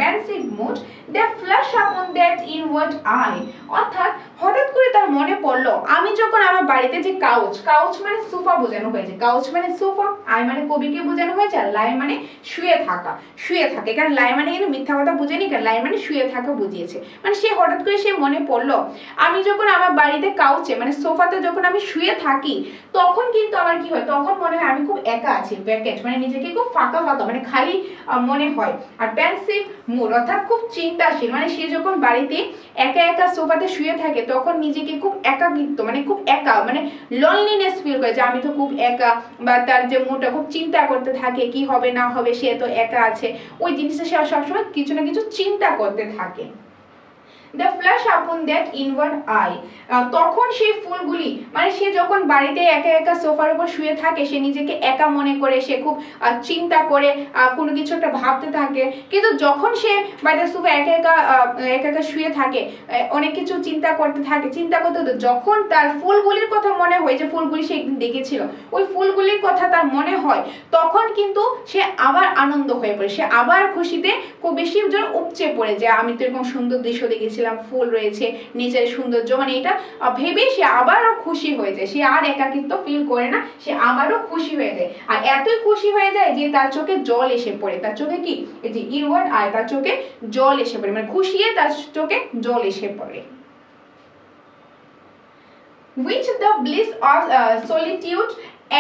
pensive mood they flash upon that inward eye। অর্থাৎ হঠাৎ করে তার মনে পড়লো আমি যখন আমার বাড়িতে যে কাউচ মানে সোফা বোঝানো হয়েছে, কাউচ মানে সোফা, আই মানে কবিকে বোঝানো হয়েছে, আর লাই মানে শুয়ে থাকে। কারণ লাই মানে কিন্তু মিথ্যা কথা বুঝেনি, কারণ লাই মানে শুয়ে থাকা বুঝিয়েছে। মানে সে হঠাৎ করে সে মনে পড়লো আমি যখন আমার বাড়িতে কাউচে মানে সোফাতে যখন আমি শুয়ে থাকি তখন কিন্তু আমার কি হয়, তখন মনে হয় আমি খুব একা আছি, ভ্যাকেন্ট মানে নিজেকে খুব ফাঁকা মানে খালি মনে হয়। আর পেন্সিভ মুড অর্থাৎ খুব চিন্তাশীল, মানে সে যখন বাড়িতে একা সোফাতে শুয়ে থাকে তখন নিজেকে খুব একাকিত্ব মানে খুব একা মানে লনলিনেস ফিল করে যে আমি তো খুব একা, বা তার যে মুডটা খুব চিন্তা করতে থাকে কি হবে না হবে, সে তো একা আছে, ওই জিনিসটা সে সবসময় কিছু না কিছু চিন্তা করতে থাকে। The flash upon that inward eye। তখন সেই ফুলগুলি মানে সে যখন বাড়িতে একা সোফার উপর শুয়ে থাকে সে নিজেকে একা মনে করে, সে খুব চিন্তা করে কোনো কিছু একটা ভাবতে থাকে। কিন্তু যখন সে বাড়িতে সোফা একা শুয়ে থাকে অনেক কিছু চিন্তা করতে যখন তার ফুলগুলির কথা মনে হয়, যে ফুলগুলি সে একদিন দেখেছিল ওই ফুলগুলির কথা তার মনে হয়, তখন কিন্তু সে আবার আনন্দ হয়ে পড়ে, সে আবার খুশিতে খুব বেশি উপচে পড়ে যে আমি তো এরকম সুন্দর দৃশ্য দেখেছিলাম, ফুল রয়েছে, নেচারের সৌন্দর্য, মানে এটা ভেবে সে আবারও খুশি হয়ে যায়, সে আর একাকিত্ব ফিল করে না, সে আবারও খুশি হয়ে যায়। আর এতই খুশি হয়ে যায় যে তার চোখে জল এসে পড়ে, তার চোখে কি এই যে ইনওয়ার্ড আই, তার চোখে জল এসে পড়ে, মানে খুশিয়ে তার চোখে জল এসে পড়ে। Which the bliss of solitude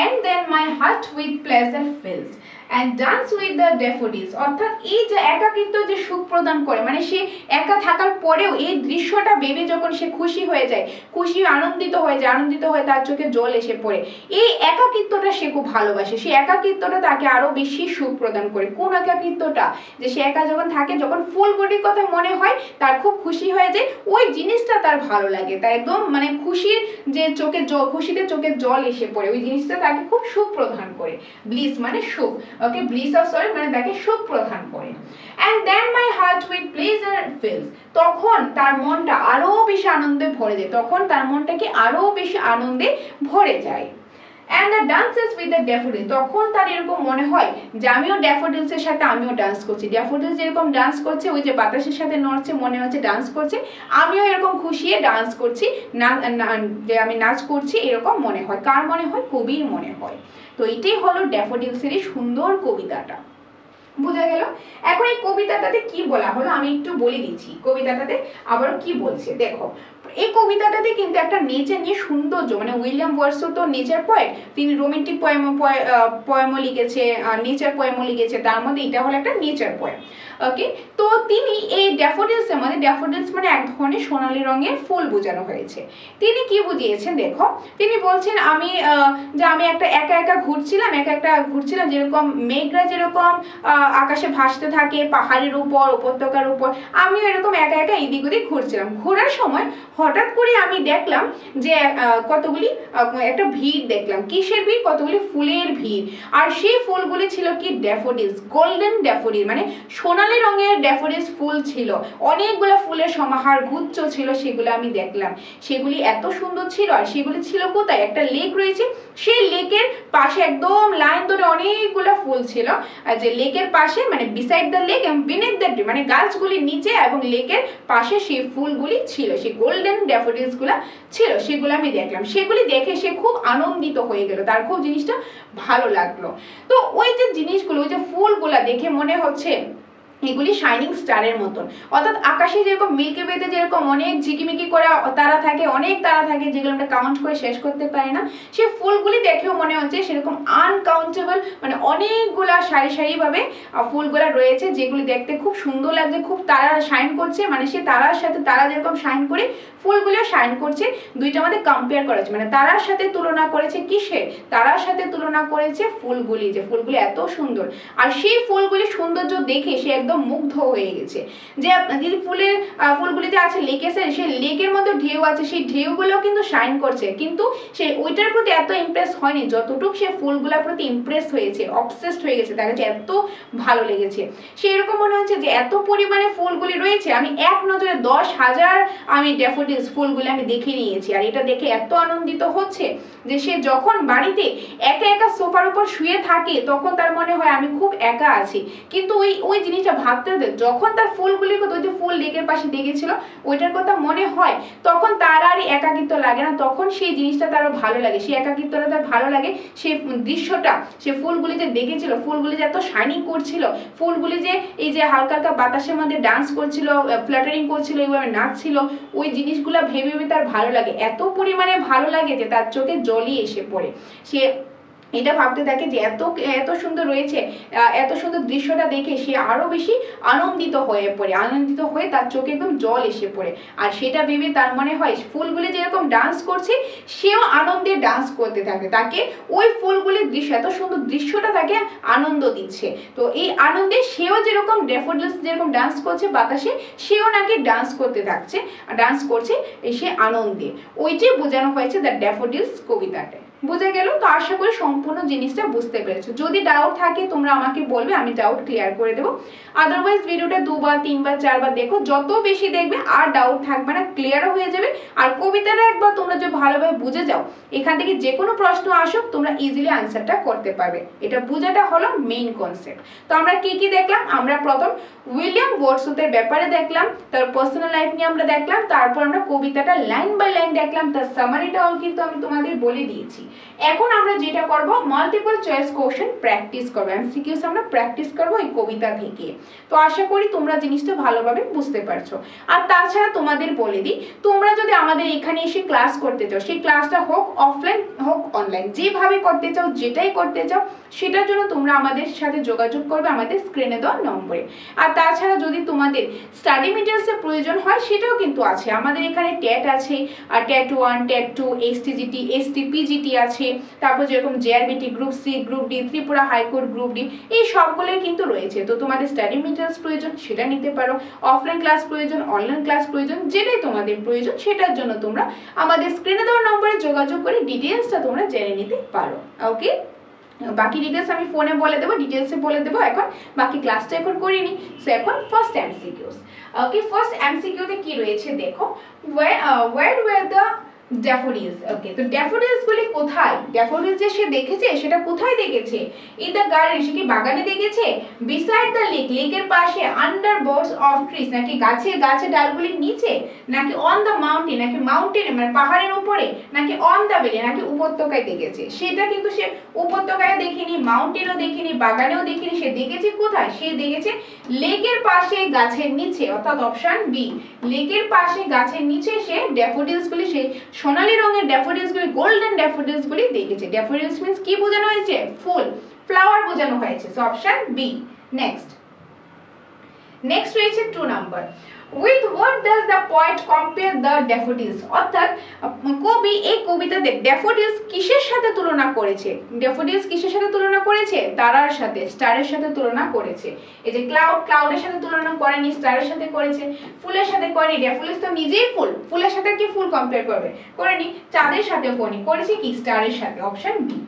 and then my heart with pleasure fills and dance with the daffodils। অর্থাৎ এই যে একাকিত্ব যে সুখ প্রদান করে, মানে সে একা থাকার পরেও এই দৃশ্যটা ভেবে যখন সে খুশি হয়ে যায়, আনন্দিত হয়ে তার চোখে জল এসে পড়ে, এই একাকিত্বটা সে খুব ভালোবাসে, সেই একাকিত্বটা তাকে আরো বেশি সুখ প্রদান করে। কোন একাকিত্বটা? যে সে একা যখন থাকে, যখন ফুলগুলির কথা মনে হয় তার খুব খুশি হয়ে যায়, ওই জিনিসটা তার ভালো লাগে, তাই একদম মানে খুশির যে খুশিতে চোখে জল এসে পড়ে, ওই জিনিসটা তাকে খুব সুখ প্রদান করে। ব্লিস মানে সুখ, ওকে, ব্লিস অফ সরি মানে তাকে সুখ প্রদান করে। and then my heart with pleasure fills। তখন তার মনটা আরো বেশি আনন্দে ভরে যায়, তখন তার মনটাকে আরো বেশি আনন্দে ভরে যায়। and the dances with the daffodils। তখন তার এরকম মনে হয় যে আমিও ড্যাফোডিলস এর সাথে আমিও ডান্স করছি, ড্যাফোডিলস যেরকম ডান্স করছে ওই যে বাতাসের সাথে নড়ছে, মনে হচ্ছে ডান্স করছে, আমিও এরকম খুশিয়ে ডান্স করছি, যে আমি নাচ করছি, এরকম মনে হয়। কার মনে হয়? কবির মনে হয়। তো এটাই হলো ড্যাফোডিলস এর সুন্দর কবিতাটা, বোঝা গেল? এখন এই কবিতাটাতে কি বলা হলো আমি একটু বলে দিচ্ছি, কবিতাটাতে আবারও কি বলছে দেখো। এই কবিতাটাতে কিন্তু একটা নেচার নিয়ে সৌন্দর্য, মানে উইলিয়াম ওয়ার্ডসওয়ার্থ তো নেচার পয়েট, তিনি রোমান্টিক পোয়েমও লিখেছে, নেচার পোয়েমও লিখেছে, তার মধ্যে এটা হলো একটা নেচার পোয়েম। ওকে, তো তিনি এই ড্যাফোডিলস এর মধ্যে, ড্যাফোডিলস মানে এক ধরনের সোনালী রঙের ফুল বোঝানো হয়েছে, তিনি কি বুঝিয়েছেন দেখো। তিনি বলছেন আমি একটা একা ঘুরছিলাম, যেরকম মেঘরা যেরকম আকাশে ভাসতে থাকে পাহাড়ের উপর, উপত্যকার উপর, আমিও এরকম একা এদিক ওদিক ঘুরছিলাম। ঘোরার সময় হঠাৎ করে আমি দেখলাম যে কতগুলি একটা ভিড় দেখলাম। কিসের ভিড়? কতগুলি ফুলের ভিড়। আর সেই ফুলগুলি ছিল কি? ড্যাফোডিলস, গোল্ডেন ড্যাফোডিল, মানে সোনালী রঙের ড্যাফোডিলস ফুল ছিল, অনেকগুলো ফুলের সমাহার, গুচ্ছ ছিল, সেগুলো আমি দেখলাম। সেগুলি এত সুন্দর ছিল। আর সেগুলি ছিল কোথায়? একটা লেক রয়েছে, সেই লেকের পাশে একদম লাইন ধরে অনেকগুলো ফুল ছিল, আর যে লেকের পাশে মানে বিসাইড দ্য লেক এবং বিনিথ দ্য ট্রি, মানে গাছগুলির নিচে এবং লেকের পাশে সেই ফুলগুলি ছিল, সেই গোল্ডেন গোল্ডেন ড্যাফোডিলস গুলা ছিল, সেগুলো আমি দেখলাম, সেগুলি দেখে সে খুব আনন্দিত হয়ে গেল, তার খুব জিনিসটা ভালো লাগলো। তো ওই যে জিনিসগুলো, ওই যে ফুলগুলা দেখে মনে হচ্ছে এগুলি শাইনিং স্টারের মতন, অর্থাৎ আকাশে যেরকম মিল্কি ওয়েতে যেরকম অনেক ঝিকিমিকি করে তারা থাকে, অনেক তারা থাকে যেগুলো আমরা কাউন্ট করে শেষ করতে পারি না, সেই ফুলগুলি দেখেও মনে হচ্ছে সেরকম আনকাউন্টেবল, মানে অনেকগুলা সারি সারি ভাবে ফুলগুলা রয়েছে যেগুলি দেখতে খুব সুন্দর লাগছে, খুব তারা শাইন করছে, মানে সে তারার সাথে তারা যেরকম শাইন করে ফুলগুলিও শাইন করছে, দুইটা আমাদের কম্পেয়ার করেছে, মানে তারার সাথে তুলনা করেছে কিসে, তারার সাথে তুলনা করেছে ফুলগুলি, যে ফুলগুলি এত সুন্দর, আর সেই ফুলগুলি সৌন্দর্য দেখে সে একদম মুগ্ধ হয়ে গেছে। যে ফুলগুলি যে আছে লেকে, সেই লেকের মধ্যে ঢেউ আছে, সেই ঢেউগুলো কিন্তু শাইন করছে, কিন্তু সে ওইটার প্রতি এত ইমপ্রেস হয়নি যতটুকু সে ফুলগুলোর প্রতি ইমপ্রেস হয়েছে, অবসেসড হয়ে গেছে, তার কাছে এত ভালো লেগেছে। সেই এরকম মনে হচ্ছে যে এত পরিমাণে ফুলগুলি রয়েছে, আমি এক নজরে 10,000 আমি ড্যাফোডিলস ফুলগুলি আমি দেখে নিয়েছি, আর এটা দেখে এত আনন্দিত হচ্ছে যে সে যখন বাড়িতে একা একা সোফার উপর শুয়ে থাকে তখন তার মনে হয় আমি খুব একা আছি, কিন্তু ওই জিনিসটা ভাবতে হতে যখন তার ফুলগুলি ওই যে ফুল লেকের পাশে দেখেছিল ওইটার কথা মনে হয়, তখন তার আর একাকিত্ব লাগে না, তখন সেই জিনিসটা তার ভালো লাগে, সেই একাকিত্বটা তার ভালো লাগে, সেই দৃশ্যটা, সে ফুলগুলি যে দেখেছিল, ফুলগুলি যে এত শাইনিং করছিল, ফুলগুলি যে এই যে হালকা হালকা বাতাসের মধ্যে ডান্স করছিল, ফ্লাটারিং করছিল, এইভাবে নাচছিল, ওই জিনিসগুলো ভেবে ভেবে তার ভালো লাগে, এত পরিমাণে ভালো লাগে যে তার চোখে জলই এসে পড়ে। সে এটা ভাবতে থাকে যে এত সুন্দর রয়েছে, এত সুন্দর দৃশ্যটা দেখে সে আরো বেশি আনন্দিত হয়ে পড়ে, আনন্দিত হয়ে তার চোখে একদম জল এসে পড়ে, আর সেটা ভেবে তার মনে হয় ফুলগুলি যেরকম ডান্স করছে সেও আনন্দে ডান্স করতে থাকে, তাকে ওই ফুলগুলির দৃশ্য, এত সুন্দর দৃশ্যটা তাকে আনন্দ দিচ্ছে। তো এই আনন্দে সেও যেরকম ড্যাফোডিলস যেরকম ডান্স করছে বাতাসে, সেও নাকি ডান্স করতে থাকছে, ডান্স করছে সে আনন্দে। ওইটাই বোঝানো হয়েছে দ্য ড্যাফোডিলস কবিতাতে। বুঝে গেল? তো আশা করি সম্পূর্ণ জিনিসটা বুঝতে পেরেছো। যদি ডাউট থাকে তোমরা আমাকে বলবে, আমি ডাউট ক্লিয়ার করে দেবো। আদারওয়াইজ ভিডিওটা 2 বার 3 বার 4 বার দেখো, যত বেশি দেখবে আর ডাউট থাকবে না, ক্লিয়ারও হয়ে যাবে। আর কবিতাটা একবার তোমরা যে ভালোভাবে বুঝে যাও, এখান থেকে যে কোনো প্রশ্ন আসুক তোমরা ইজিলি আনসারটা করতে পারবে। এটা বোঝাটা হলো মেইন কনসেপ্ট। তো আমরা কি কি দেখলাম? আমরা প্রথম উইলিয়াম ওয়ার্ডসওয়ার্থের ব্যাপারে দেখলাম, তার পার্সোনাল লাইফ নিয়ে আমরা দেখলাম, তারপর আমরা কবিতাটা লাইন বাই লাইন দেখলাম, তার সামারিটাও কিন্তু আমি তোমাদের বলে দিয়েছি। এখন আমরা যেটা করব, মাল্টিপল চয়েস কোশ্চেন প্র্যাকটিস করব, এমসিকিউস আমরা প্র্যাকটিস করব এই কবিতা থেকে। তো আশা করি তোমরা জিনিসটা ভালোভাবে বুঝতে পারছো। আর তাছাড়া তোমাদের বলে দিই, তোমরা যদি আমাদের এখানে এসে ক্লাস করতে চাও, সেই ক্লাসটা হোক অফলাইন হোক অনলাইন, যেভাবে করতে চাও, যেটাই করতে চাও, সেটার জন্য তোমরা আমাদের সাথে যোগাযোগ করবে আমাদের স্ক্রিনে দেওয়া নম্বরে। আর তাছাড়া যদি তোমাদের স্টাডি মেটেরিয়ালসের প্রয়োজন হয়, সেটাও কিন্তু আছে আমাদের এখানে। ট্যাট আছে, আর ট্যাট 1, ট্যাট 2, এসটিজিটি, এসটিপিজিটি আছে, তারপর যেরকম JRBT, group C, group D, Tripura high court group D, এই সবগুলোই কিন্তু রয়েছে। তো তোমাদের স্টাডি মেটেরিয়ালস প্রয়োজন, সেটা নিতে পারো। অফলাইন ক্লাস প্রয়োজন, অনলাইন ক্লাস প্রয়োজন, যেটাই তোমাদের প্রয়োজন সেটার জন্য তোমরা আমাদের স্ক্রিনে দেওয়া নম্বরে যোগাযোগ করে ডিটেইলসটা তোমরা জেনে নিতে পারো। ওকে, বাকি ডিটেলস আমি ফোনে বলে দেবো, ডিটেলসে বলে দেবো। এখন বাকি ক্লাসটা এখন করিনি। সো এখন ফার্স্ট এমসিকিউস। ওকে, ফার্স্ট এমসিকিউতে কি রয়েছে দেখো, where were the ড্যাফোডিলস। ওকে, তো ড্যাফোডিলস গুলি কোথায়? ড্যাফোডিলস যে সে দেখেছে সেটা কোথায় দেখেছে? ইন দ্য গার্ডেন, সে কি বাগানে দেখেছে? বিসাইড দ্য লেক, লেকের পাশে, আন্ডার বোর্ডস অফ ট্রিজ, নাকি গাছের ডালগুলির নিচে, নাকি অন দ্য মাউন্টেন, নাকি মাউন্টেনে মানে পাহাড়ের উপরে, নাকি অন দ্য ভ্যালি, নাকি উপত্যকায় দেখেছে? সেটা কিন্তু সে উপত্যকায় দেখিনি, মাউন্টেনও দেখিনি, বাগানেও দেখিনি, সে দেখেছে কোথায়? সে দেখেছে লেকের পাশে গাছের নিচে, অর্থাৎ অপশন বি, লেকের পাশে গাছের নিচে সে ড্যাফোডিলস গুলি, সে সোনালী রঙের ড্যাফোডিলস গুলি, গোল্ডেন ড্যাফোডিলস গুলি দেখেছে। ড্যাফোডিলস মিন্স কি বোঝানো হয়েছে? ফুল, ফ্লাওয়ার বোঝানো হয়েছে। So option B. নেক্সট রয়েছে 2 number. With what does the poet compare the daffodils, অর্থাৎ কবি এই কবিতাতে ড্যাফোডিলস কিসের সাথে তুলনা করেছে? ড্যাফোডিলস কিসের সাথে তুলনা করেছে? তারার সাথে, স্টারের সাথে তুলনা করেছে। এই যে ক্লাউডের সাথে তুলনা করেনি, স্টারের সাথে করেছে। ফুলের সাথে করেনি, ড্যাফোডিলস তো নিজেই ফুল, ফুলের সাথে কি ফুল কম্পেয়ার করবে? করেনি। চাঁদের সাথেও করেনি, করেছে কি? স্টারের সাথে। Option B.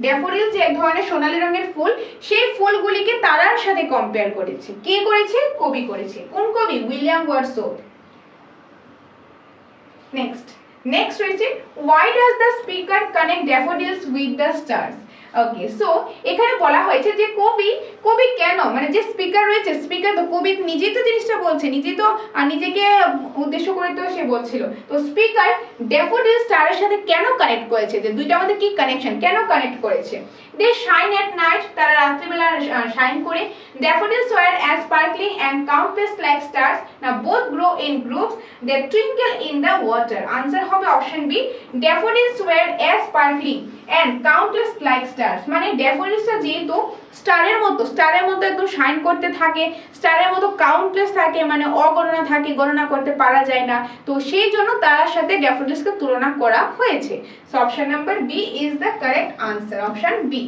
ড্যাফোডিলস যে এক ধরনের সোনালী রঙের ফুল, সেই ফুলগুলিকে তারার সাথে কম্পেয়ার করেছে। কে করেছে? কবি করেছে। কোন কবি? William Wordsworth. নেক্সট রয়েছে, why does the speaker connect daffodils with the stars? Okay, so এখানে বলা হয়েছে যে কবি কেন, মানে যে স্পিকার রয়েছে, স্পিকার তো কবি নিজেই তো জিনিসটা বলছে, নিজেই তো নিজেকে উদ্দেশ্য করে তো সে বলছিল। তো স্পিকার ড্যাফোডিল স্টারের সাথে কেন কানেক্ট করেছে, যে দুইটার মধ্যে কি কানেকশন, কেন কানেক্ট করেছে? দে শাইন এট নাইট, তারা রাত্রিবেলা শাইন করে। Daffodils were as sparkling and countless like stars, না both grow in groups, they twinkle in the water. Answer হবে option B, daffodils were as sparkling and countless like stars. মানে ড্যাফোডিলসটা যেহেতু স্টারের মতো একদম শাইন করতে থাকে, স্টারের মতো কাউন্টলেস থাকে, মানে অগণনা থাকে, গণনা করতে পারা যায় না, তো সেই জন্য তার সাথে ড্যাফোডিলসকে তুলনা করা হয়েছে। So option number B is the correct answer, option B.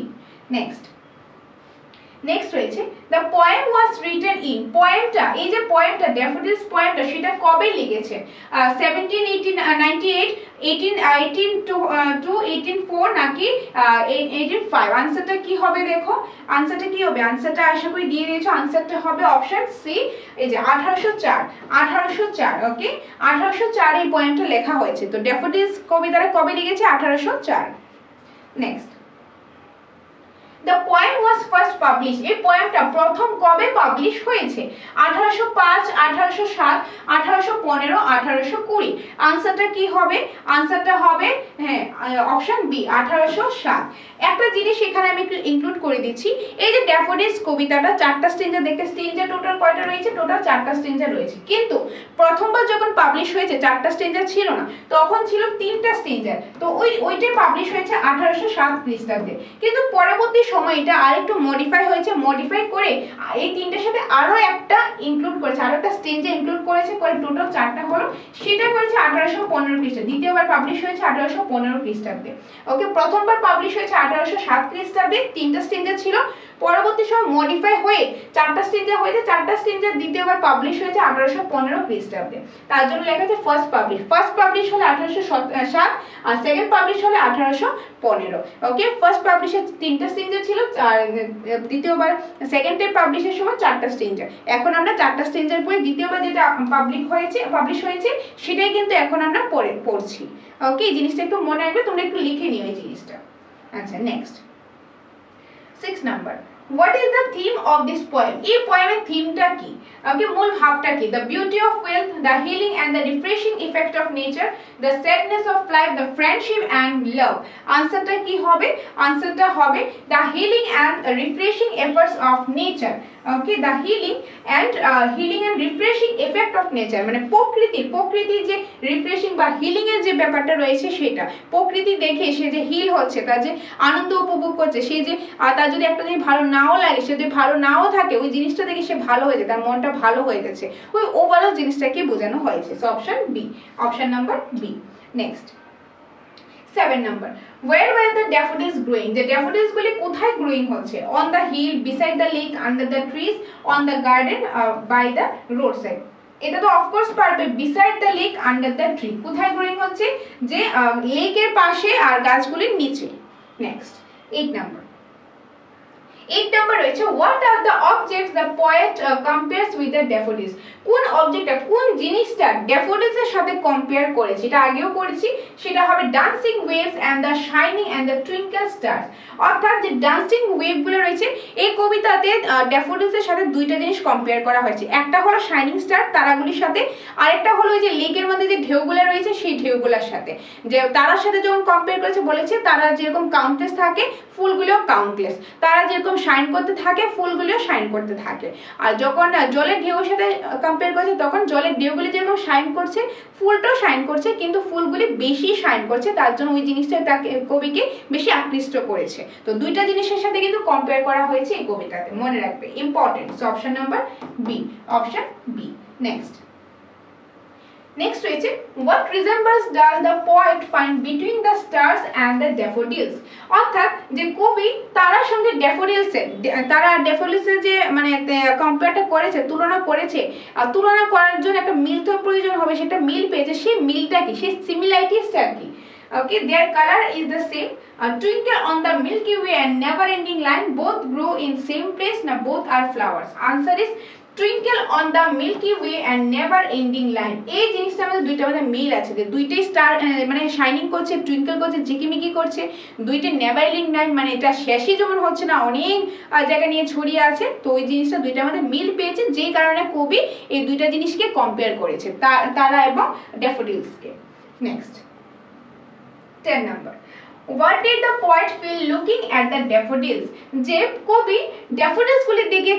Next রয়েছে the poem was written in, পোয়েমটা, এই যে পোয়েমটা ড্যাফোডিলস পোয়েমটা, সেটা কবে লিখেছে? 1798, 18 to 1804 নাকি 1805? আনসারটা কি হবে দেখো, আনসারটা কি হবে? আনসারটা আশা করি দিয়ে দিয়েছো। আনসারটা হবে অপশন সি, এই যে 1804। ওকে, 1804 এই পোয়েমটা লেখা হয়েছে। তো ড্যাফোডিলস কবিতাটা কবে লিখেছে? 1804। Next, The poem was first published, এই পোয়েমটা প্রথম কবে পাবলিশ হয়েছে? 1805, 1807, 1815, 1820। আনসারটা কি হবে? আনসারটা হবে হ্যাঁ অপশন বি, 1807। একটা জিনিস এখানে আমি একটু ইনক্লুড করে দিচ্ছি, এই যে ড্যাফোডিলস কবিতাটা 4টা স্ট্যাঞ্জা, দেখতে স্ট্যাঞ্জা টোটাল কয়টা রয়েছে? টোটাল 4টা স্ট্যাঞ্জা রয়েছে, কিন্তু প্রথমবার যখন পাবলিশ হয়েছে 4টা স্ট্যাঞ্জা ছিল না, তখন ছিল 3টা স্ট্যাঞ্জা। তো ওইটাই পাবলিশ হয়েছে 1807 খ্রিস্টাব্দে, কিন্তু পরবর্তী সময় এটা আরেকটু মডিফাই হয়েছে, মডিফাই করে এই 3টার সাথে আরো একটা ইনক্লুড করেছে, আরো একটা স্ট্যাঞ্জা ইনক্লুড করেছে, করে টোটাল 4টা হলো, সেটা করেছে 1815 খ্রিস্টাব্দে। দ্বিতীয়বার পাবলিশ হয়েছে 1815 খ্রিস্টাব্দে। ওকে, প্রথমবার পাবলিশ হয়েছে 1807 খ্রিস্টাব্দে, 3টা স্ট্যাঞ্জা ছিল, পরবর্তী সময় মডিফাই হয়ে 4টা স্ট্যাঞ্জা হয়েছে, 4টা স্ট্যাঞ্জা দ্বিতীয়বার পাবলিশ হয়েছে 1815 খ্রিস্টাব্দে। তার জন্য লেখা আছে ফার্স্ট পাবলিশ হলো 1807, আর সেকেন্ড পাবলিশ হলো 1815। ওকে, ফার্স্ট পাবলিশে 3টা স্ট্যাঞ্জা ছিল, আর দ্বিতীয়বার সেকেন্ড টাইম পাবলিশের সময় 4টা স্ট্যাঞ্জা। এখন আমরা 4টা স্ট্যাঞ্জার পরে দ্বিতীয়বার যেটা পাবলিশ হয়েছে সেটাই কিন্তু এখন আমরা পড়ছি। ওকে, এই জিনিসটা একটু মনে রাখবে, তোমরা একটু লিখে নিও এই জিনিসটা। আচ্ছা, next 6 number, what is the theme of this poem? এই পোয়েমের থিমটা কি? ওকে, মূল ভাবটা কি? the beauty of wealth, the healing and the refreshing effect of nature, the sadness of life, the friendship and love. আনসারটা কি হবে? আনসারটা হবে the healing and refreshing efforts of nature. Okay, the healing and refreshing effect of nature, মানে প্রকৃতি যে refreshing বা healing এর যে ব্যাপারটা রয়েছে, সেটা প্রকৃতি দেখে সে যে হিল হচ্ছে, তার যে আনন্দ উপভোগ করছে, সে যে তার যদি একটা জিনিস ভালো নাও লাগে, সে যদি ভালো নাও থাকে, ওই জিনিসটা দেখে সে ভালো হয়েছে, তার মনটা ভালো হয়ে গেছে, ওই ওভারঅল জিনিসটাকে বোঝানো হয়েছে। So option B, option number B. Next 7 number, where were the daffodils growing? যে ড্যাফোডিলস গুলি কোথায় গ্রোইং হচ্ছে? on the hill, beside the lake, under the trees, on the garden, by the roadside. এটা তো of course পারবে, beside the lake, under the tree, কোথায় growing হচ্ছে? যে লেকের পাশে আর গাছগুলির নিচে। নেক্সট 8 নাম্বার, 8 নাম্বার রয়েছে what are the objects the poet compares with the daffodils? কোন অবজেক্টটা, কোন জিনিসটা ড্যাফোডিলস এর সাথে কম্পেয়ার করেছে? এটা আগেও করেছি, সেটা হবে dancing waves and the shining and the twinkle stars. অর্থাৎ যে ডান্সিং ওয়েভগুলো রয়েছে এই কবিতাতে ড্যাফোডিলস এর সাথে দুইটা জিনিস কম্পেয়ার করা হয়েছে, একটা হলো শাইনিং স্টার তারাগুলির সাথে, আরেকটা হলো ওই যে লেকের মধ্যে যে ঢেউগুলো রয়েছে সেই ঢেউগুলোর সাথে। যে তারার সাথে যখন কম্পেয়ার করেছে, বলেছে তারা যেরকম কাউন্টলেস থাকে, ফুলগুলিও কাউন্টলেস, তারা যেরকম শাইন করতে থাকে, ফুলগুলিও শাইন করতে থাকে। আর যখন জলের ঢেউয়ের সাথে কম্পেয়ার করেছে, তখন জলের ঢেউগুলি যেরকম শাইন করছে, ফুলটাও শাইন করছে, কিন্তু ফুলগুলি বেশি শাইন করছে, তার জন্য ওই জিনিসটা তাকে কবিকে বেশি আকৃষ্ট করেছে। তো দুইটা জিনিসের সাথে কিন্তু কম্পেয়ার করা হয়েছে এই কবিতাতে, মনে রাখবে, important. So option number B, option B. Next রয়েছে what resemblance does the poet find between the stars and the daffodils? অর্থাৎ যে কবি তারার সঙ্গে ড্যাফোডিলসের যে মানে কম্পেয়ারটা করেছে, তুলনা করেছে, তুলনা করার জন্য একটা মিল তো প্রয়োজন হবে, সেটা মিল পেয়েছে, সেই মিলটা কি, সেই সিমিলারিটিসটা কি? Okay, their color is the same, a twinkle on the Milky Way and never ending line, both grow in same place, now both are flowers. Answer is twinkle on the Milky Way and never ending line. এই জিনিসটা আমাদের দুইটা মধ্যে মিল আছে, যে দুইটাই star মানে shining করছে, টুইঙ্কেল করছে, ঝিকিমিকি করছে, দুইটা নেভার এন্ডিং লাইন, মানে এটা শেষই যেমন হচ্ছে না, অনেক জায়গা নিয়ে ছড়িয়ে আছে। তো ওই জিনিসটা দুইটার মধ্যে মিল পেয়েছে, যেই কারণে কবি এই দুইটা জিনিসকে কম্পেয়ার করেছে, তারা এবং ড্যাফোডিলসকে। Next 10 number, What did the poet feel looking at the daffodils? যে কবি ড্যাফোডিলস গুলি দেখে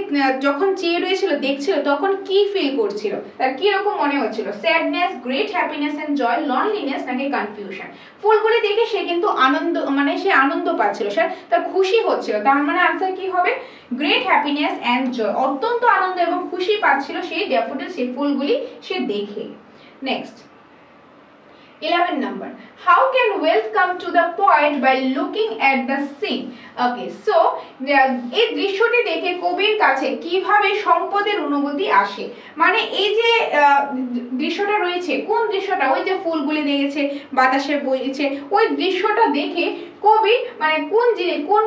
যখন চেয়ে রয়েছিল, দেখছিল, তখন কি ফিল করছিল, তার কি রকম মনে হচ্ছিল? Sadness, great happiness and joy, loneliness নাকি কনফিউশন? ফুলগুলি দেখে সে কিন্তু আনন্দ, মানে সে আনন্দ পাচ্ছিল, সে তার খুশি হচ্ছিল, তার মানে আনসার কি হবে? গ্রেট হ্যাপিনেস এন্ড জয়, অত্যন্ত আনন্দ এবং খুশি পাচ্ছিল সেই ড্যাফোডিল, সেই ফুলগুলি সে দেখে। Next 11 number, how can wealth come to the poet by looking at the scene? Okay, so এই দৃশ্যটি দেখে কবির কাছে কিভাবে সম্পদের অনুভূতি আসে, মানে এই যে দৃশ্যটা রয়েছে, কোন দৃশ্যটা? ওই যে ফুলগুলি দেখেছে, বাতাসে বইছে, ওই দৃশ্যটা দেখে কবি মানে কোন জিনিস, কোন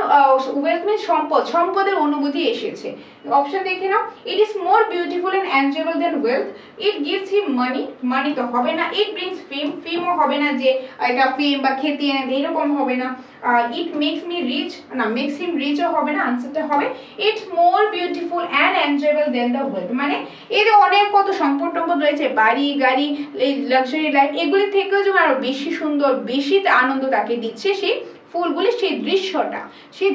ওয়েলথ মানে সম্পদের অনুভূতি এসেছে। অপশন দেখে নাও। It is more beautiful and enjoyable than wealth, it gives him money তো হবে না, ইট ব্রিংস ফেমও হবে না, যে এটা ফেম বা খ্যাতি এনে দেয়, এরকম হবে না। ইট মেক্স মি রিচ, না মেক্স হিম রিচও হবে না, আনসারটা হবে it more beautiful and enjoyable than the wealth. মানে এর অনেক কত সম্পদ রয়েছে, বাড়ি গাড়ি, লাক্সারি লাইফ, এগুলি থেকেও যেমন আরো বেশি সুন্দর, বেশি আনন্দ তাকে দিচ্ছে সেই ফুলগুলি, সেই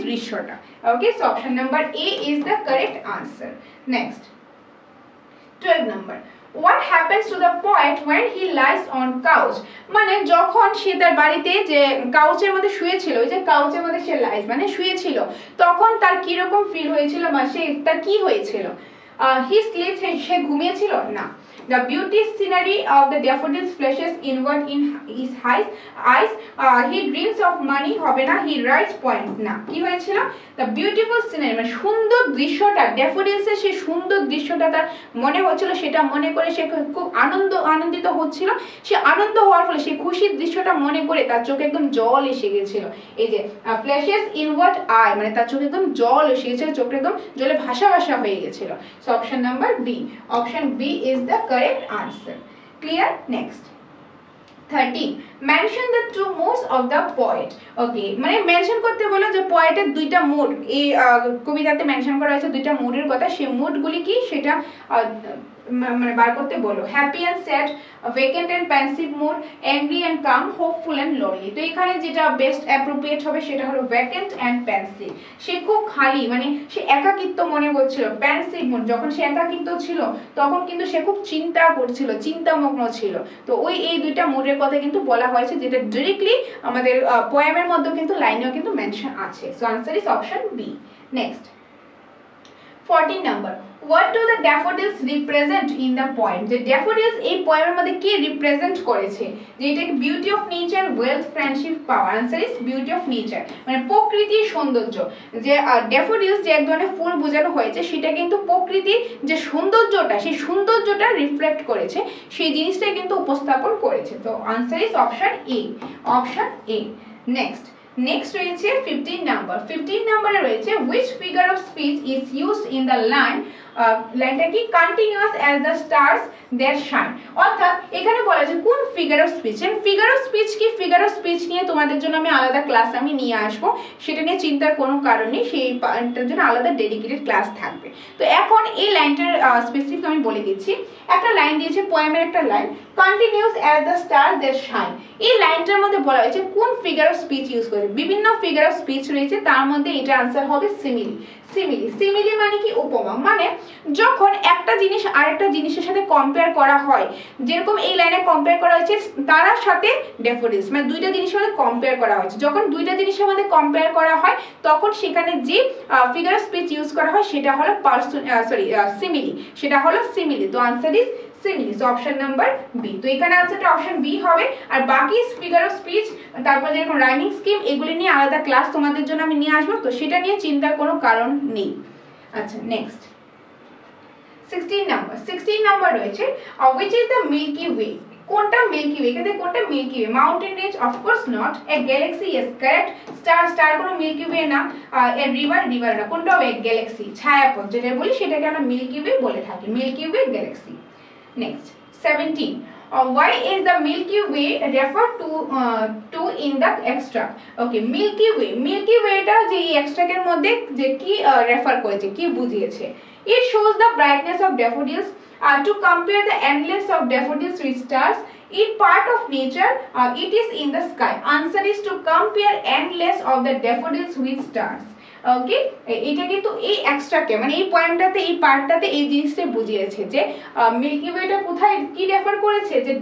দৃশ্যটা। Okay, so option number A is the correct answer. Next 12 number, what happens to the poet when he lies on couch? মানে যখন সে তার বাড়িতে যে কাউচের মধ্যে শুয়েছিল, ওই যে কাউচের মধ্যে সে লাইস মানে শুয়েছিল, তখন তার কি রকম ফিল হয়েছিল বা সে তার কি হয়েছিল? হি স্লিপস, সে ঘুমিয়েছিল না। The beauty scenery of the daffodils flashes inward in his eyes. He dreams of money, হবে না। He writes poems, না। কি হয়েছিল? The beautiful scenery, মানে সুন্দর দৃশ্যটা, ড্যাফোডিলসের সেই সুন্দর দৃশ্যটা তার মনে হচ্ছিল, সেটা মনে করে সে খুব আনন্দিত হচ্ছিল। সে আনন্দ হওয়ার ফলে সেই খুশির দৃশ্যটা মনে করে তার চোখে একদম জল এসে গেছিল। এই যে ফ্ল্যাশেস ইনওয়ার্ড আই, মানে তার চোখে একদম জল এসে গেছিল, চোখটা একদম জলে ভাসা হয়ে গেছিল। So option number B, option B is the correct answer. Clear? Next 13, mention the two moods of the poet. Okay, মানে মেনশন করতে বলো যে পোয়েটের দুইটা মুড, এই কবিতাতে মেনশন করা হয়েছে দুইটা মুডের কথা, সেই মুডগুলি কি সেটা মানে বার করতে বলো। Happy and sad, vacant and pensive mood, angry and calm, hopeful and lonely. তো এখানে যেটা বেস্ট অ্যাপ্রোপ্রিয়েট হবে সেটা হলো ভ্যাকেন্ট এন্ড পেন্সিভ। সে খুব খালি, মানে সে একাকিত্ব মনে করছিল। পেন্সিভ মুড, যখন সে একাকিত্ব ছিল তখন কিন্তু সে খুব চিন্তা করছিল, চিন্তামগ্ন ছিল। তো এই দুইটা মুডের কথা কিন্তু বলা হয়েছে, যেটা ডিরেক্টলি আমাদের পোয়েমের মধ্যে কিন্তু লাইনেও কিন্তু মেনশন আছে। So answer is option B. Next 14 number, what do the daffodils represent in the poem? যে ড্যাফোডিলস এই পোয়েমের মধ্যে কি রিপ্রেজেন্ট করেছে? যে এটা কি beauty of nature, wealth, friendship, power? Answer is beauty of nature, মানে প্রকৃতির সৌন্দর্য। যে ড্যাফোডিলস যে এক ধরনের ফুল বোঝানো হয়েছে, সেটা কিন্তু প্রকৃতির যে সৌন্দর্যটা, সেই সৌন্দর্যটা রিফ্লেক্ট করেছে, সেই জিনিসটাই কিন্তু উপস্থাপন করেছে। তো answer is option A, option A. Next রয়েছে 15 নাম্বার। 15 নাম্বারে রয়েছে which figure of speech is used in the line, লাইনটা কি? Continuous as the stars that shine. অর্থাৎ এখানে বলা আছে কোন figure of speech. Figure of speech কি? ফিগার অফ স্পিচ নিয়ে তোমাদের জন্য আমি আলাদা ক্লাস নিয়ে আসবো, সেটা নিয়ে চিন্তার কোনো কারণ নেই, সেইটার জন্য আলাদা ডেডিকেটেড ক্লাস থাকবে। তো এখন এই লাইনটার স্পেসিফিক আমি বলে দিচ্ছি। একটা লাইন দিয়েছে, পোয়েমের একটা line, continuous as the stars that shine. এই লাইনটার মধ্যে বলা হয়েছে কোন ফিগার অফ স্পিচ ইউজ করে। বিভিন্ন ফিগার অফ স্পিচ রয়েছে, তার মধ্যে এটা আনসার হবে সিমিলি। সিমিলি মানে কি? উপমা। মানে যখন একটা জিনিস আরেকটা জিনিসের সাথে কম্পেয়ার করা হয়, যেরকম এই লাইনে কম্পেয়ার করা হয়েছে তারার সাথে ড্যাফোডিলস, মানে দুইটা জিনিসের মধ্যে কম্পেয়ার করা হয়েছে। যখন দুইটা জিনিসের মধ্যে কম্পেয়ার করা হয়, তখন সেখানে যে ফিগার অফ স্পিচ ইউজ করা হয় সেটা হলো সিমিলি, সেটা হলো সিমিলি। তো answer is simile. So option number B. তো এখানে আনসারটা অপশন বি হবে। আর বাকি ফিগার অফ স্পিচ, তারপর যেরকম রাইমিং স্কিম, এগুলি নিয়ে আলাদা ক্লাস তোমাদের জন্য আমি নিয়ে আসবো, তো সেটা নিয়ে চিন্তার কোনো কারণ নেই। আচ্ছা, নেক্সট 16 নাম্বার রয়েছে which is the Milky Way. কোনটা মিল্কি ওয়ে, এখানে কোনটা Milky Way, mountain range of course not, a galaxy yes correct, star star কোনো মিল্কি ওয়ে না, এ রিভার রিভার না, কোনটা হবে গ্যালাক্সি, ছায়াপথ যেটা বলি সেটাকে আমরা মিল্কি ওয়ে বলে থাকি, Milky Way galaxy. Next 17 why is the Milky Way referred to in the extract? Okay, Milky Way টা যে এই extract এর মধ্যে যে কি রেফার করেছে, কি বুঝিয়েছে, it shows the brightness of daffodils, to compare the endless of daffodils with stars, it part of nature, it is in the sky, answer is to compare endless of the daffodils with stars. ওকে, এটা কিন্তু এই এক্সট্রাকে মানে এই পয়েন্টটাতে এই পার্টটাতে এই জিনিসটা বুঝিয়েছে যে মিল্কি ওয়েটা কোথায় কি রেফার করেছে, যে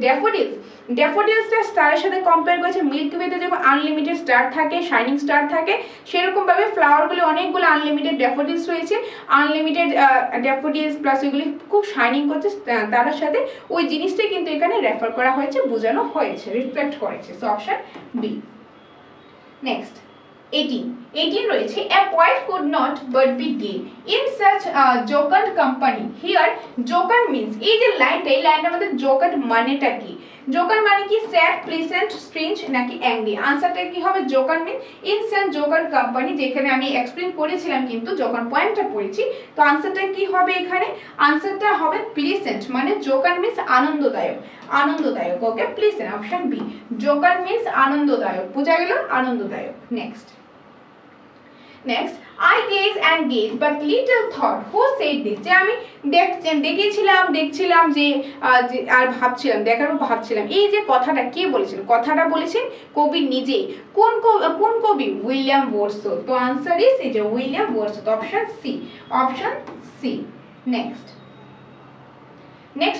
ড্যাফোডিলসটা স্টারের সাথে কম্পেয়ার করেছে। মিল্কি ওয়েতে যেমন আনলিমিটেড স্টার থাকে, শাইনিং স্টার থাকে, সেরকম ভাবে ফ্লাওয়ারগুলো অনেকগুলো আনলিমিটেড ড্যাফোডিলস রয়েছে, আনলিমিটেড ড্যাফোডিলস প্লাস ওইগুলি খুব শাইনিং করছে, তার সাথে ওই জিনিসটাই কিন্তু এখানে রেফার করা হয়েছে, বোঝানো হয়েছে, রিফ্লেক্ট করেছে। So option B. নেক্সট 18 রয়েছে, a poet could not but be gay in such jocund company. Here jocund means এই যে লাইনটা, এই লাইনটার মধ্যে jocund মানেটা কি, jocund মানে কি স্যাড, প্লেজেন্ট, স্ট্রেঞ্জ নাকি অ্যাংরি, আনসারটা কি হবে jocund means in such jocund company, যেখানে আমি এক্সপ্লেইন করেছিলাম কিন্তু যখন পয়েন্টটা পড়েছি, তো আনসারটা কি হবে এখানে, আনসারটা হবে প্লেজেন্ট, মানে jocund means আনন্দদায়ক, আনন্দদায়ক। Okay, pleasant option B, jocund means আনন্দদায়ক, বোঝা গেল, আনন্দদায়ক। Next, I gaze and gaze but little thought who said this, যে আমি দেখছিলাম যে আর ভাবছিলাম, এই যে কথাটা কে বলেছেন, কথাটা বলেছেন কবি নিজেই, কোন কবি, উইলিয়াম ওয়ার্ডসওয়ার্থ। তো আনসার ইজ এই যে William Wordsworth, option C. Next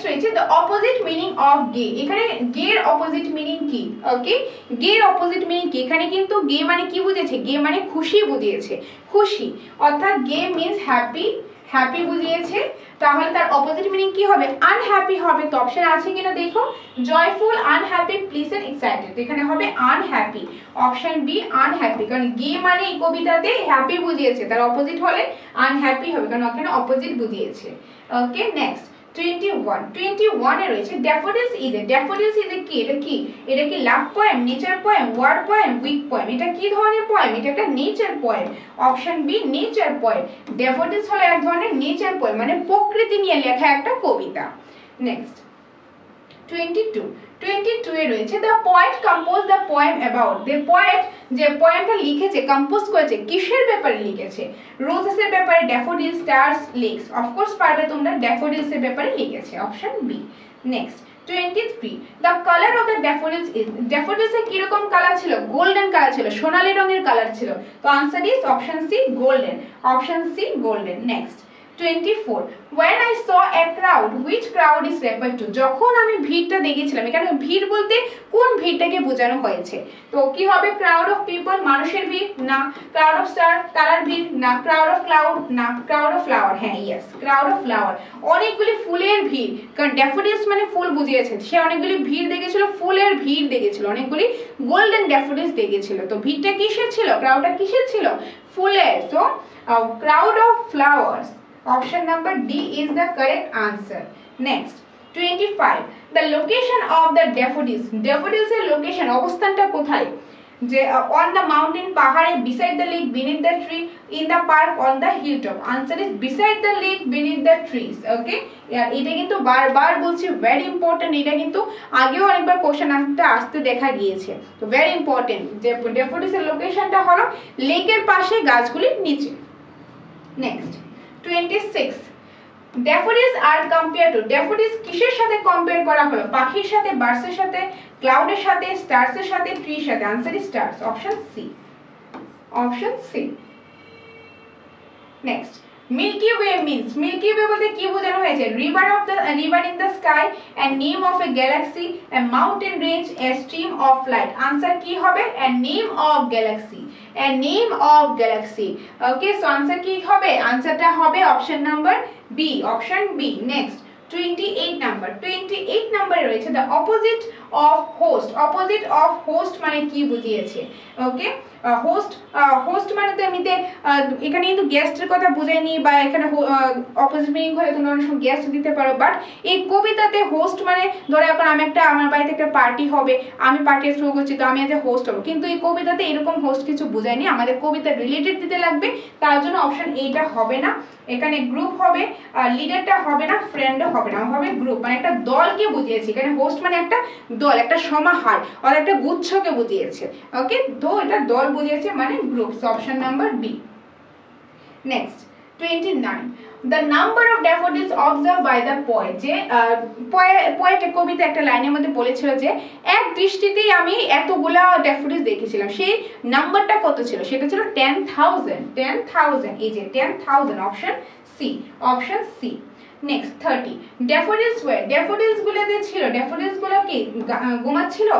রয়েছে the opposite meaning of gay, এখানে গে এর অপোজিট মিনিং কি, ওকে, গে এর অপোজিট মিনিং কি, এখানে কিন্তু গে মানে কি বুঝিয়েছে, গে মানে খুশি বুঝিয়েছে, খুশি, অর্থাৎ গে মিন্স হ্যাপি বুঝিয়েছে, তাহলে তার অপোজিট মিনিং কি হবে, আনহ্যাপি হবে। তো অপশন আছে কিনা দেখো, জয়ফুল, আনহ্যাপি, প্লিজেন্ট, এক্সাইটেড, এখানে হবে আনহ্যাপি, অপশন বি আনহ্যাপি, কারণ গে মানে এই কবিতাতে হ্যাপি বুঝিয়েছে, তার অপোজিট হলে আনহ্যাপি হবে, কারণ ওখানে অপোজিট বুঝিয়েছে। ওকে, নেক্সট 21 এ রয়েছে ড্যাফোডিলস ইজ কি, এটা কি love poem, nature poem, word poem, weak poem, এটা কি ধরনের পোয়েম, এটা একটা nature poem, option B nature poem, daffodils হলো এক ধরনের নেচার পোয়েম, মানে প্রকৃতি নিয়ে লেখা একটা কবিতা। নেক্সট 22 এ রয়েছে the poet compose the poem about, the poet যে পোয়েমটা লিখেছে, কম্পোজ করেছে কিসের ব্যাপারে লিখেছে, রোজেস এর ব্যাপারে, ড্যাফোডিল, স্টারস, লেকস, অফকোর্স পারবে তোমরা, ড্যাফোডিলস এর ব্যাপারে লিখেছে, option B. Next 23 the colour of the daffodils is, daffodils এর কি রকম কালার ছিল, গোল্ডেন কালার ছিল, সোনালী রঙের কালার ছিল, তো answer is option C golden, option C golden. Next 24 when I saw a crowd, which crowd is referred to, যখন আমি ভিড়টা দেখেছিলাম, এখানে ভিড় বলতে কোন ভিড়টাকে বোঝানো হয়েছে, তো কি হবে, ক্রাউড অফ পিপল, মানুষের ভিড় না, ক্রাউড অফ স্টার, তারার ভিড় না, ক্রাউড অফ ক্লাউড না, ক্রাউড অফ ফ্লাওয়ার, হ্যাঁ ইয়েস ক্রাউড অফ ফ্লাওয়ার, অনেকগুলি ফুলের ভিড়, কারণ ড্যাফোডিলস মানে ফুল বুঝিয়েছে, সে অনেকগুলি ভিড় দেখেছিল, ফুলের ভিড় দেখেছিল, অনেকগুলি গোল্ডেন ড্যাফোডিলস দেখেছিল, তো ভিড়টা কিসের ছিল, ক্রাউডটা কিসের ছিল, ফুলের, তো crowd of flowers, option number D is the correct answer. Next 25 the location of the daffodils, daffodils এর লোকেশন, অবস্থানটা কোথায়, যে on the mountain, পাহাড়ে, beside the lake, beneath the tree, in the park, on the hilltop, answer is beside the lake, beneath the trees. Okay, এটা কিন্তু বারবার বলছি, very important, এটা কিন্তু আগেও অনেকবার কোশ্চেন আসতে দেখা গিয়েছে, তো ভেরি ইম্পর্টেন্ট, যে ড্যাফোডিলস এর লোকেশনটা হলো লেকের পাশে, গাছগুলির নিচে। Next 26 daffodils are compare to, daffodils কিসের সাথে কম্পেয়ার করা হলো, পাখির সাথে, বার্ডসের সাথে, ক্লাউডের সাথে, স্টারসের সাথে, ট্রির সাথে, answer is stars, option C. Next Milky Way means, Milky Way বলতে কি বোঝানো হয়েছে, river in the sky, a name of a galaxy, a mountain range, a stream of light, answer কি হবে, a name of galaxy, a name of galaxy. Okay, so answer কি হবে, আনসারটা হবে option number B, option B. Next 28 number, 28 নাম্বারে রয়েছে the opposite of host. Opposite of host মানে কি বুঝিয়েছে? ওকে, হোস্ট, হোস্ট মানে তো এমনিতে এখানে কিন্তু গেস্টের কথা বুঝায়নি, বা এখানে অপোজিট মিনিং হলে তোমরা অনেক সময় গেস্ট দিতে পারো, বাট এই কবিতাতে হোস্ট মানে ধরো এখন আমি আমার বাড়িতে একটা পার্টি হবে, আমি পার্টি থ্রো করছি, তো আমি একটা হোস্ট হবো, কিন্তু এই কবিতাতে এরকম হোস্ট কিছু বুঝায়নি, আমাদের কবিতা রিলেটেড দিতে লাগবে, তার জন্য অপশন এইটা হবে না। এখানে গ্রুপ হবে, লিডারটা হবে না, ফ্রেন্ডও হবে না, হবে গ্রুপ, মানে একটা দলকে বুঝিয়েছে। এখানে হোস্ট মানে একটা দল, একটা সমাহার আর একটা গুচ্ছকে বুঝিয়েছে। ওকে, তো এটা দল বুঝিয়েছে মানে group, option number B. Next 29, the number of daffodils observed by the poet। যে পোয়েট কবিতা একটা লাইনের মধ্যে বলেছিল যে এক দৃষ্টিতেই আমি এতগুলা ড্যাফোডিলস দেখেছিলাম, সেই নাম্বারটা কত ছিল? সেটা ছিল 10,000। 10,000, এই যে 10,000, option C, option C. Next 30, daffodils way. Daffodils গুলো যে ছিল, ড্যাফোডিলস গুলো কি ঘুমাচ্ছিল,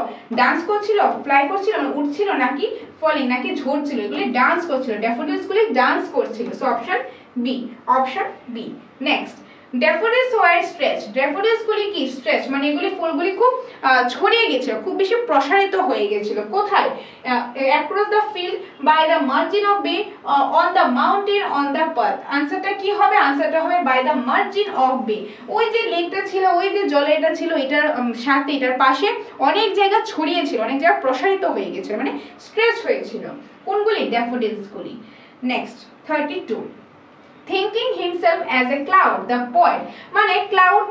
ডান্স করছিল, ফ্লাই করছিল, উঠছিল, নাকি ফলিং, নাকি ঝরছিল? এগুলি ডান্স করছিল, ড্যাফোডিলস গুলি ডান্স করছিল, so option B, option B. Next, daffodils were stretch. Daffodils গুলি কি স্ট্রেচ মানে এগুলি ফুলগুলি খুব ছড়িয়ে গেছিল, খুব বেশি প্রসারিত হয়ে গেছিল। কোথায়? Across the field, by the margin of bay, on the mountain, on the path. আনসারটা কি হবে? আনসারটা হবে বাই দ্য মার্জিন অফ বে। ওই যে লেকটা ছিল, ওই যে জলেটা ছিল, এটার সাথে এটার পাশে অনেক জায়গা ছড়িয়ে ছিল, অনেক জায়গা প্রসারিত হয়ে গেছিল, মানে স্ট্রেচ হয়েছিল। কোনগুলি? ড্যাফোডিলস গুলি। Next 32, thinking himself as a cloud, the poet। মানে ক্লাউড,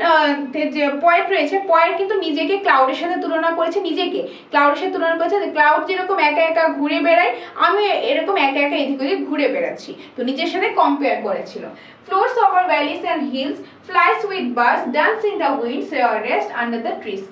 যে পয়েট রয়েছে, পয়েট কিন্তু নিজেকে ক্লাউডের সাথে তুলনা করেছে, নিজেকে ক্লাউডের সাথে তুলনা করেছে। ক্লাউড যেরকম একা একা ঘুরে বেড়ায়, আমি এরকম একা একা এদিক ওদিক ঘুরে বেড়াচ্ছি, তো নিজের সাথে কম্পেয়ার করেছিল। floats over valleys and hills, flies with birds, dance in the winds, rest under the trees।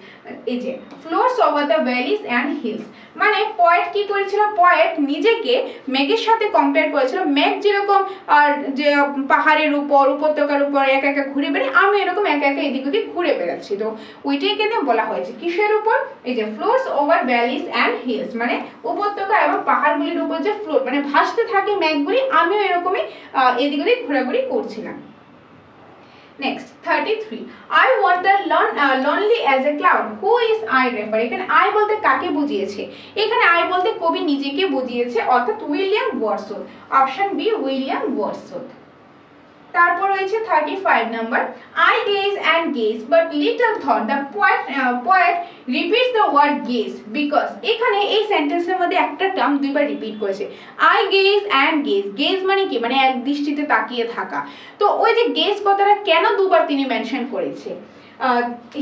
এই যে floats over the valleys and hills, মানে পয়েট কি করেছিল? পয়েট নিজেকে মেঘের সাথে কম্পেয়ার করেছিল। মেঘ যেরকম আর যে পাহাড়ের উপর, উপত্যকার উপর একা একা ঘুরে বেড়ায়, আমি এরকম একা একা এদিক ওদিক ঘুরে বেড়াচ্ছি, তো ওইটাই কেন বলা হয়েছে কিসের উপর? এই যে floats over valleys and hills, মানে উপত্যকা এবং পাহাড়গুলির উপর যে ফ্লোট মানে ভাসতে থাকে মেঘগুলি, আমিও এরকমই এদিক ওদিক ঘোরাঘুরি করছিলাম। Next 33, I wander lonely as a cloud, who is I refer। এখানে I বলতে কাকে বুঝিয়েছে? এখানে I বলতে কবি নিজেকে বুঝিয়েছে, অর্থাৎ William Wordsworth, option B, William Wordsworth. তারপর রয়েছে 35 number, I gaze and gaze but little thought, the poet repeats the word gaze because। এখানে এই সেন্টেন্সের মধ্যে একটা টার্ম দুইবার রিপিট করেছে, I gaze and gaze। gaze মানে কি? মানে এক দৃষ্টিতে তাকিয়ে থাকা। তো ওই যে gaze কথাটা কেন দুবার তিনি মেনশন করেছে?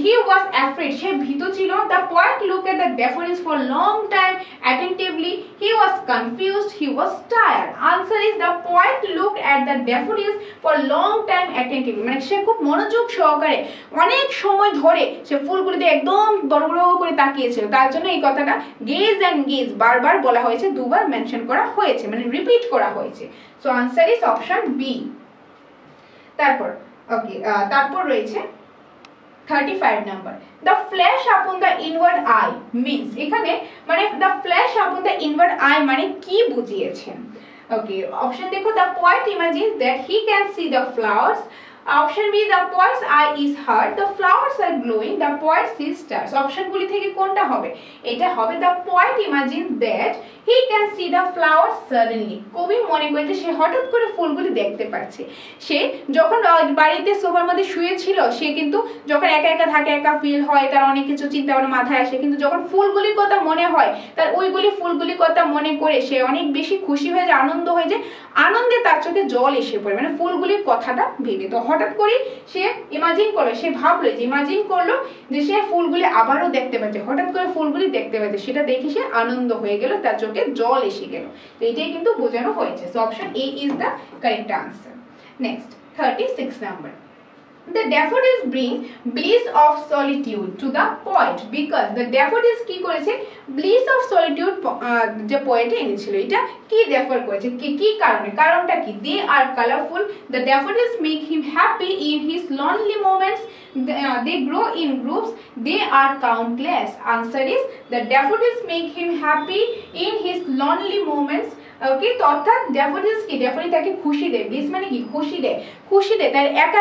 he was afraid, সে ভীত ছিল। the poet looked at the daffodils for long time attentively, he was confused, he was tired। answer is the poet looked at the daffodils for long time attentively, মানে সে খুব মনোযোগ সহকারে অনেক সময় ধরে সে ফুলগুলিতে একদম বড় বড় করে তাকিয়েছিল, তার জন্য এই কথাটা gaze and gaze বারবার বলা হয়েছে, দুবার মেনশন করা হয়েছে, মানে রিপিট করা হয়েছে। So answer is option B. তারপর ওকে, তারপর রয়েছে 35 number, the flash upon the inward eye means। এখানে মানে the flash upon the inward eye মানে কি বুঝিয়েছেন? ওকে, অপশন দেখো, the poet imagines that he can see the flowers, option B, the poet's eye is hurt, the flowers are glowing, the poet sees stars। অপশনগুলি থেকে কোনটা হবে? এটা হবে the poet imagines that he can see the flowers suddenly। কবি মনে করে যে সে হঠাৎ করে ফুলগুলি দেখতে পাচ্ছে। সে যখন বাড়িতে সোফার মধ্যে শুয়েছিল, সে কিন্তু যখন একা একা থাকে, একা ফিল হয়, তার অনেক কিছু চিন্তা ভাবনা মাথায় আসে, কিন্তু যখন ফুলগুলির কথা মনে হয়, তার ওইগুলি ফুলগুলির কথা মনে করে সে অনেক বেশি খুশি হয়ে যায়, আনন্দ হয়ে যায়, আনন্দে তার চোখে জল এসে পড়ে, মানে ফুলগুলির কথাটা ভেবে। তো হঠাৎ করে সে ইমাজিন করলো, সে ভাবলো, যে ইমাজিন করলো যে সে ফুলগুলি আবারও দেখতে পাচ্ছে, হঠাৎ করে ফুলগুলি দেখতে পাচ্ছে, সেটা দেখে সে আনন্দ হয়ে গেল, তার চোখে জল এসে গেল। তো এটাই কিন্তু বোঝানো হয়েছে। So option A is the correct answer. Next 36 number, the daffodils bring bliss of solitude to the poet because। the daffodils কি করেছে? bliss of solitude যে পোয়েটে এনেছিল, এটা কি রেফার করেছে, কি কারণে? কারণটা কি? they are colorful, the daffodils make him happy in his lonely moments, they grow in groups, they are countless। answer is the daffodils make him happy in his lonely moments, ওকে, তো অর্থাৎ daffodils কি, daffodil তাকে খুশি দেয়, bliss মানে কি খুশি দেয়, খুশি দেয়। তার একা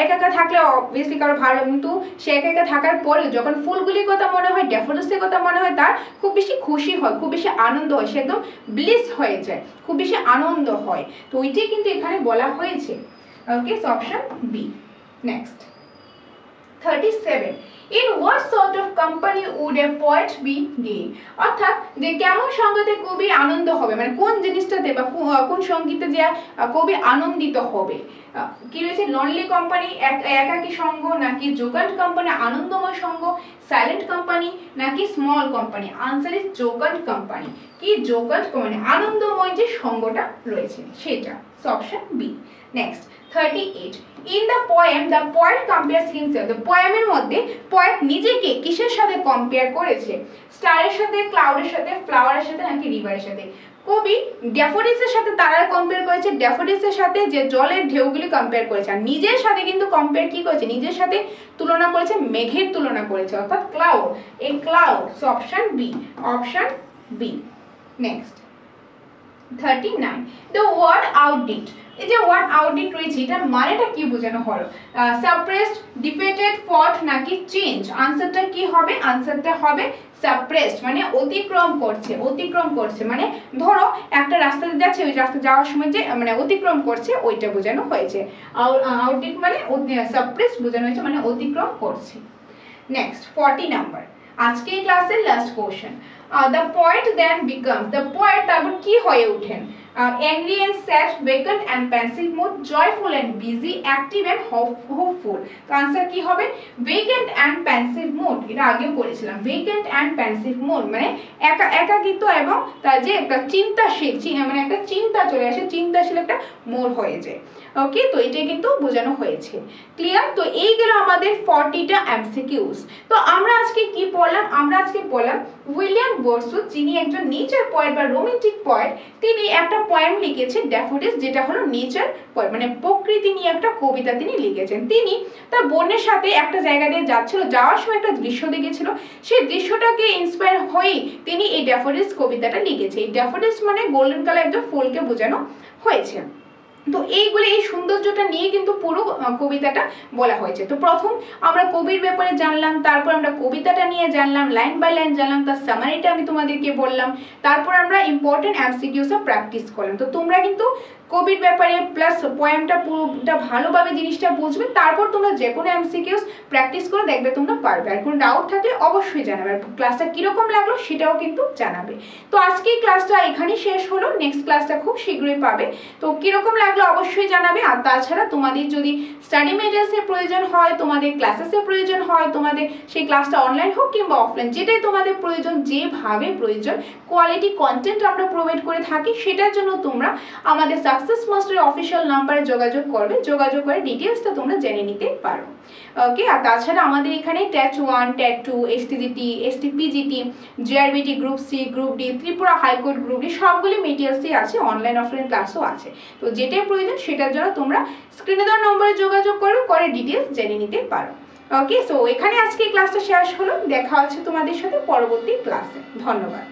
একা থাকলে অবভিয়াসলি কারো ভালো, কিন্তু সে একা থাকার পরেও যখন ফুলগুলির কথা মনে হয়, ড্যাফোডিলসের কথা মনে হয়, তার খুব বেশি খুশি হয়, খুব বেশি আনন্দ হয়, সে একদম ব্লিস হয়ে যায়, খুব বেশি আনন্দ হয়। তো ওইটাই কিন্তু এখানে বলা হয়েছে। Okay, so option B. Next 37, in what sort of company would a poet be gay? অর্থাৎ যে কেমন সঙ্গীতে কবি আনন্দ হবে, মানে কোন জিনিসটাতে বা কোন সঙ্গীতে যে কবি আনন্দিত হবে। কি রয়েছে, লনলি কোম্পানি একাকী সঙ্গ, নাকি জোকান্ট কোম্পানি আনন্দময় সঙ্গ, সাইলেন্ট কোম্পানি, নাকি small company. Answer is jocund company. কি, জোকান্ট কোম্পানি, আনন্দময় যে সঙ্গটা রয়েছে সেটা। So option B. Next 38, in the poem the poet compares himself, the poem এর মধ্যে poet নিজেকে কিসের সাথে কম্পেয়ার করেছে, স্টারের সাথে, ক্লাউডের সাথে, ফ্লাওয়ারের সাথে, নাকি রিভারের সাথে। কবি ড্যাফোডিলসের সাথে তারার কম্পেয়ার করেছে, ড্যাফোডিলসের সাথে যে জলের ঢেউগুলি কম্পেয়ার করেছে, আর নিজের সাথে কিন্তু কম্পেয়ার কি করেছে, নিজের সাথে তুলনা করেছে মেঘের তুলনা করেছে, অর্থাৎ cloud, a cloud. So option B, option B. Next 39, the word outdid, এই যে ওয়ার্ড আউটডিট রয়েছে এটার মানেটা কি বোঝানো হলো, সাপ্রেসড, ডিফেটেড, ফট, নাকি চেঞ্জ। আনসারটা কি হবে, আনসারটা হবে সাপ্রেসড, মানে অতিক্রম করছে, অতিক্রম করছে, মানে ধরো একটা রাস্তাতে যাচ্ছে, ওই রাস্তা যাওয়ার সময় যে মানে অতিক্রম করছে ওইটা বোঝানো হয়েছে। আউটডিট মানে সাপ্রেসড বোঝানো হয়েছে, মানে অতিক্রম করছে। নেক্সট 40 নাম্বার, আজকে এই ক্লাসের last question. the poet then becomes, the poet তারপর কি হয়ে ওঠেন, angry and sad, vacant and pensive mood, joyful and busy, active and hopeful। তো आंसर কি হবে, vacant and pensive mood, এটা আগেও পড়েছিলাম। vacant and pensive mood মানে একাকিত্ব এবং তার যে একটা চিন্তাশীল, মানে একটা চিন্তা চলে আসে, চিন্তাশীল একটা মোড হয়ে যায়। ওকে, তো এটাই কিন্তু বোঝানো হয়েছে। ক্লিয়ার? তো এই গেল আমাদের 40টা এমসিকিউস। তো আমরা আজকে কি পড়লাম, আমরা আজকে পড়লাম উইলিয়াম ওয়ার্ডসওয়ার্থ, যিনি একজন নেচার পয়েট বা রোমান্টিক পয়েট, তিনি একটা পোয়েম লিখেছেন ড্যাফোডিলস, যেটা হলো নেচার পয়েম, মানে প্রকৃতি নিয়ে একটা কবিতা তিনি লিখেছেন। তিনি তার বোনের সাথে একটা জায়গা দিয়ে যাচ্ছিল, যাওয়ার সময় একটা দৃশ্য দেখেছিল, সেই দৃশ্যটাকে ইন্সপায়ার হয়েই তিনি এই ড্যাফোডিলস কবিতাটা লিখেছে। এই ড্যাফোডিলস মানে গোল্ডেন কালার একজন ফুলকে বোঝানো হয়েছে। তো এইগুলি, এই সৌন্দর্যটা নিয়ে কিন্তু পুরো কবিতাটা বলা হয়েছে। তো প্রথম আমরা কবির ব্যাপারে জানলাম, তারপর আমরা কবিতাটা নিয়ে জানলাম, লাইন বাই লাইন জানলাম, তার সামারিটা আমি তোমাদেরকে বললাম, তারপর আমরা ইম্পর্টেন্ট এমসিকিউসও প্র্যাকটিস করলাম। তো তোমরা কিন্তু কবির ব্যাপারে প্লাস পোয়েমটা পুরোটা ভালোভাবে জিনিসটা বুঝবে, তারপর তোমরা যে কোনো এমসিকিউস প্র্যাকটিস করে দেখবে তোমরা পারবে। আর কোনো ডাউট থাকলে অবশ্যই জানাবে, আর ক্লাসটা কীরকম লাগলো সেটাও কিন্তু জানাবে। তো আজকে এই ক্লাসটা এখানেই শেষ হলো, নেক্সট ক্লাসটা খুব শীঘ্রই পাবে। তো কীরকম লাগলো অবশ্যই জানাবে। আর তাছাড়া তোমাদের যদি স্টাডি মেটেরিয়ালসের প্রয়োজন হয়, তোমাদের ক্লাসেসের প্রয়োজন হয়, তোমাদের সেই ক্লাসটা অনলাইন হোক কিংবা অফলাইন, যেটাই তোমাদের প্রয়োজন, যেভাবে প্রয়োজন, কোয়ালিটি কন্টেন্ট আমরা প্রোভাইড করে থাকি, সেটার জন্য তোমরা আমাদের সাকসেস মাস্টার অফিসিয়াল নাম্বারে যোগাযোগ করবে, যোগাযোগ করে ডিটেলসটা তোমরা জেনে নিতে পারো। ওকে, আর তাছাড়া আমাদের এখানে TET 1, TET 2, STGT, STPGT, GRBT, group C, group D, Tripura high court group D, সবগুলি মেটেরিয়ালসই আছে, অনলাইন অফলাইন ক্লাসও আছে। তো যেটাই প্রয়োজন সেটার জন্য তোমরা স্ক্রিনে দেওয়া নম্বরে যোগাযোগ করো, করে ডিটেলস জেনে নিতে পারো। ওকে, সো এখানে আজকে ক্লাসটা শেষ হলো, দেখা হচ্ছে তোমাদের সাথে পরবর্তী ক্লাসে। ধন্যবাদ।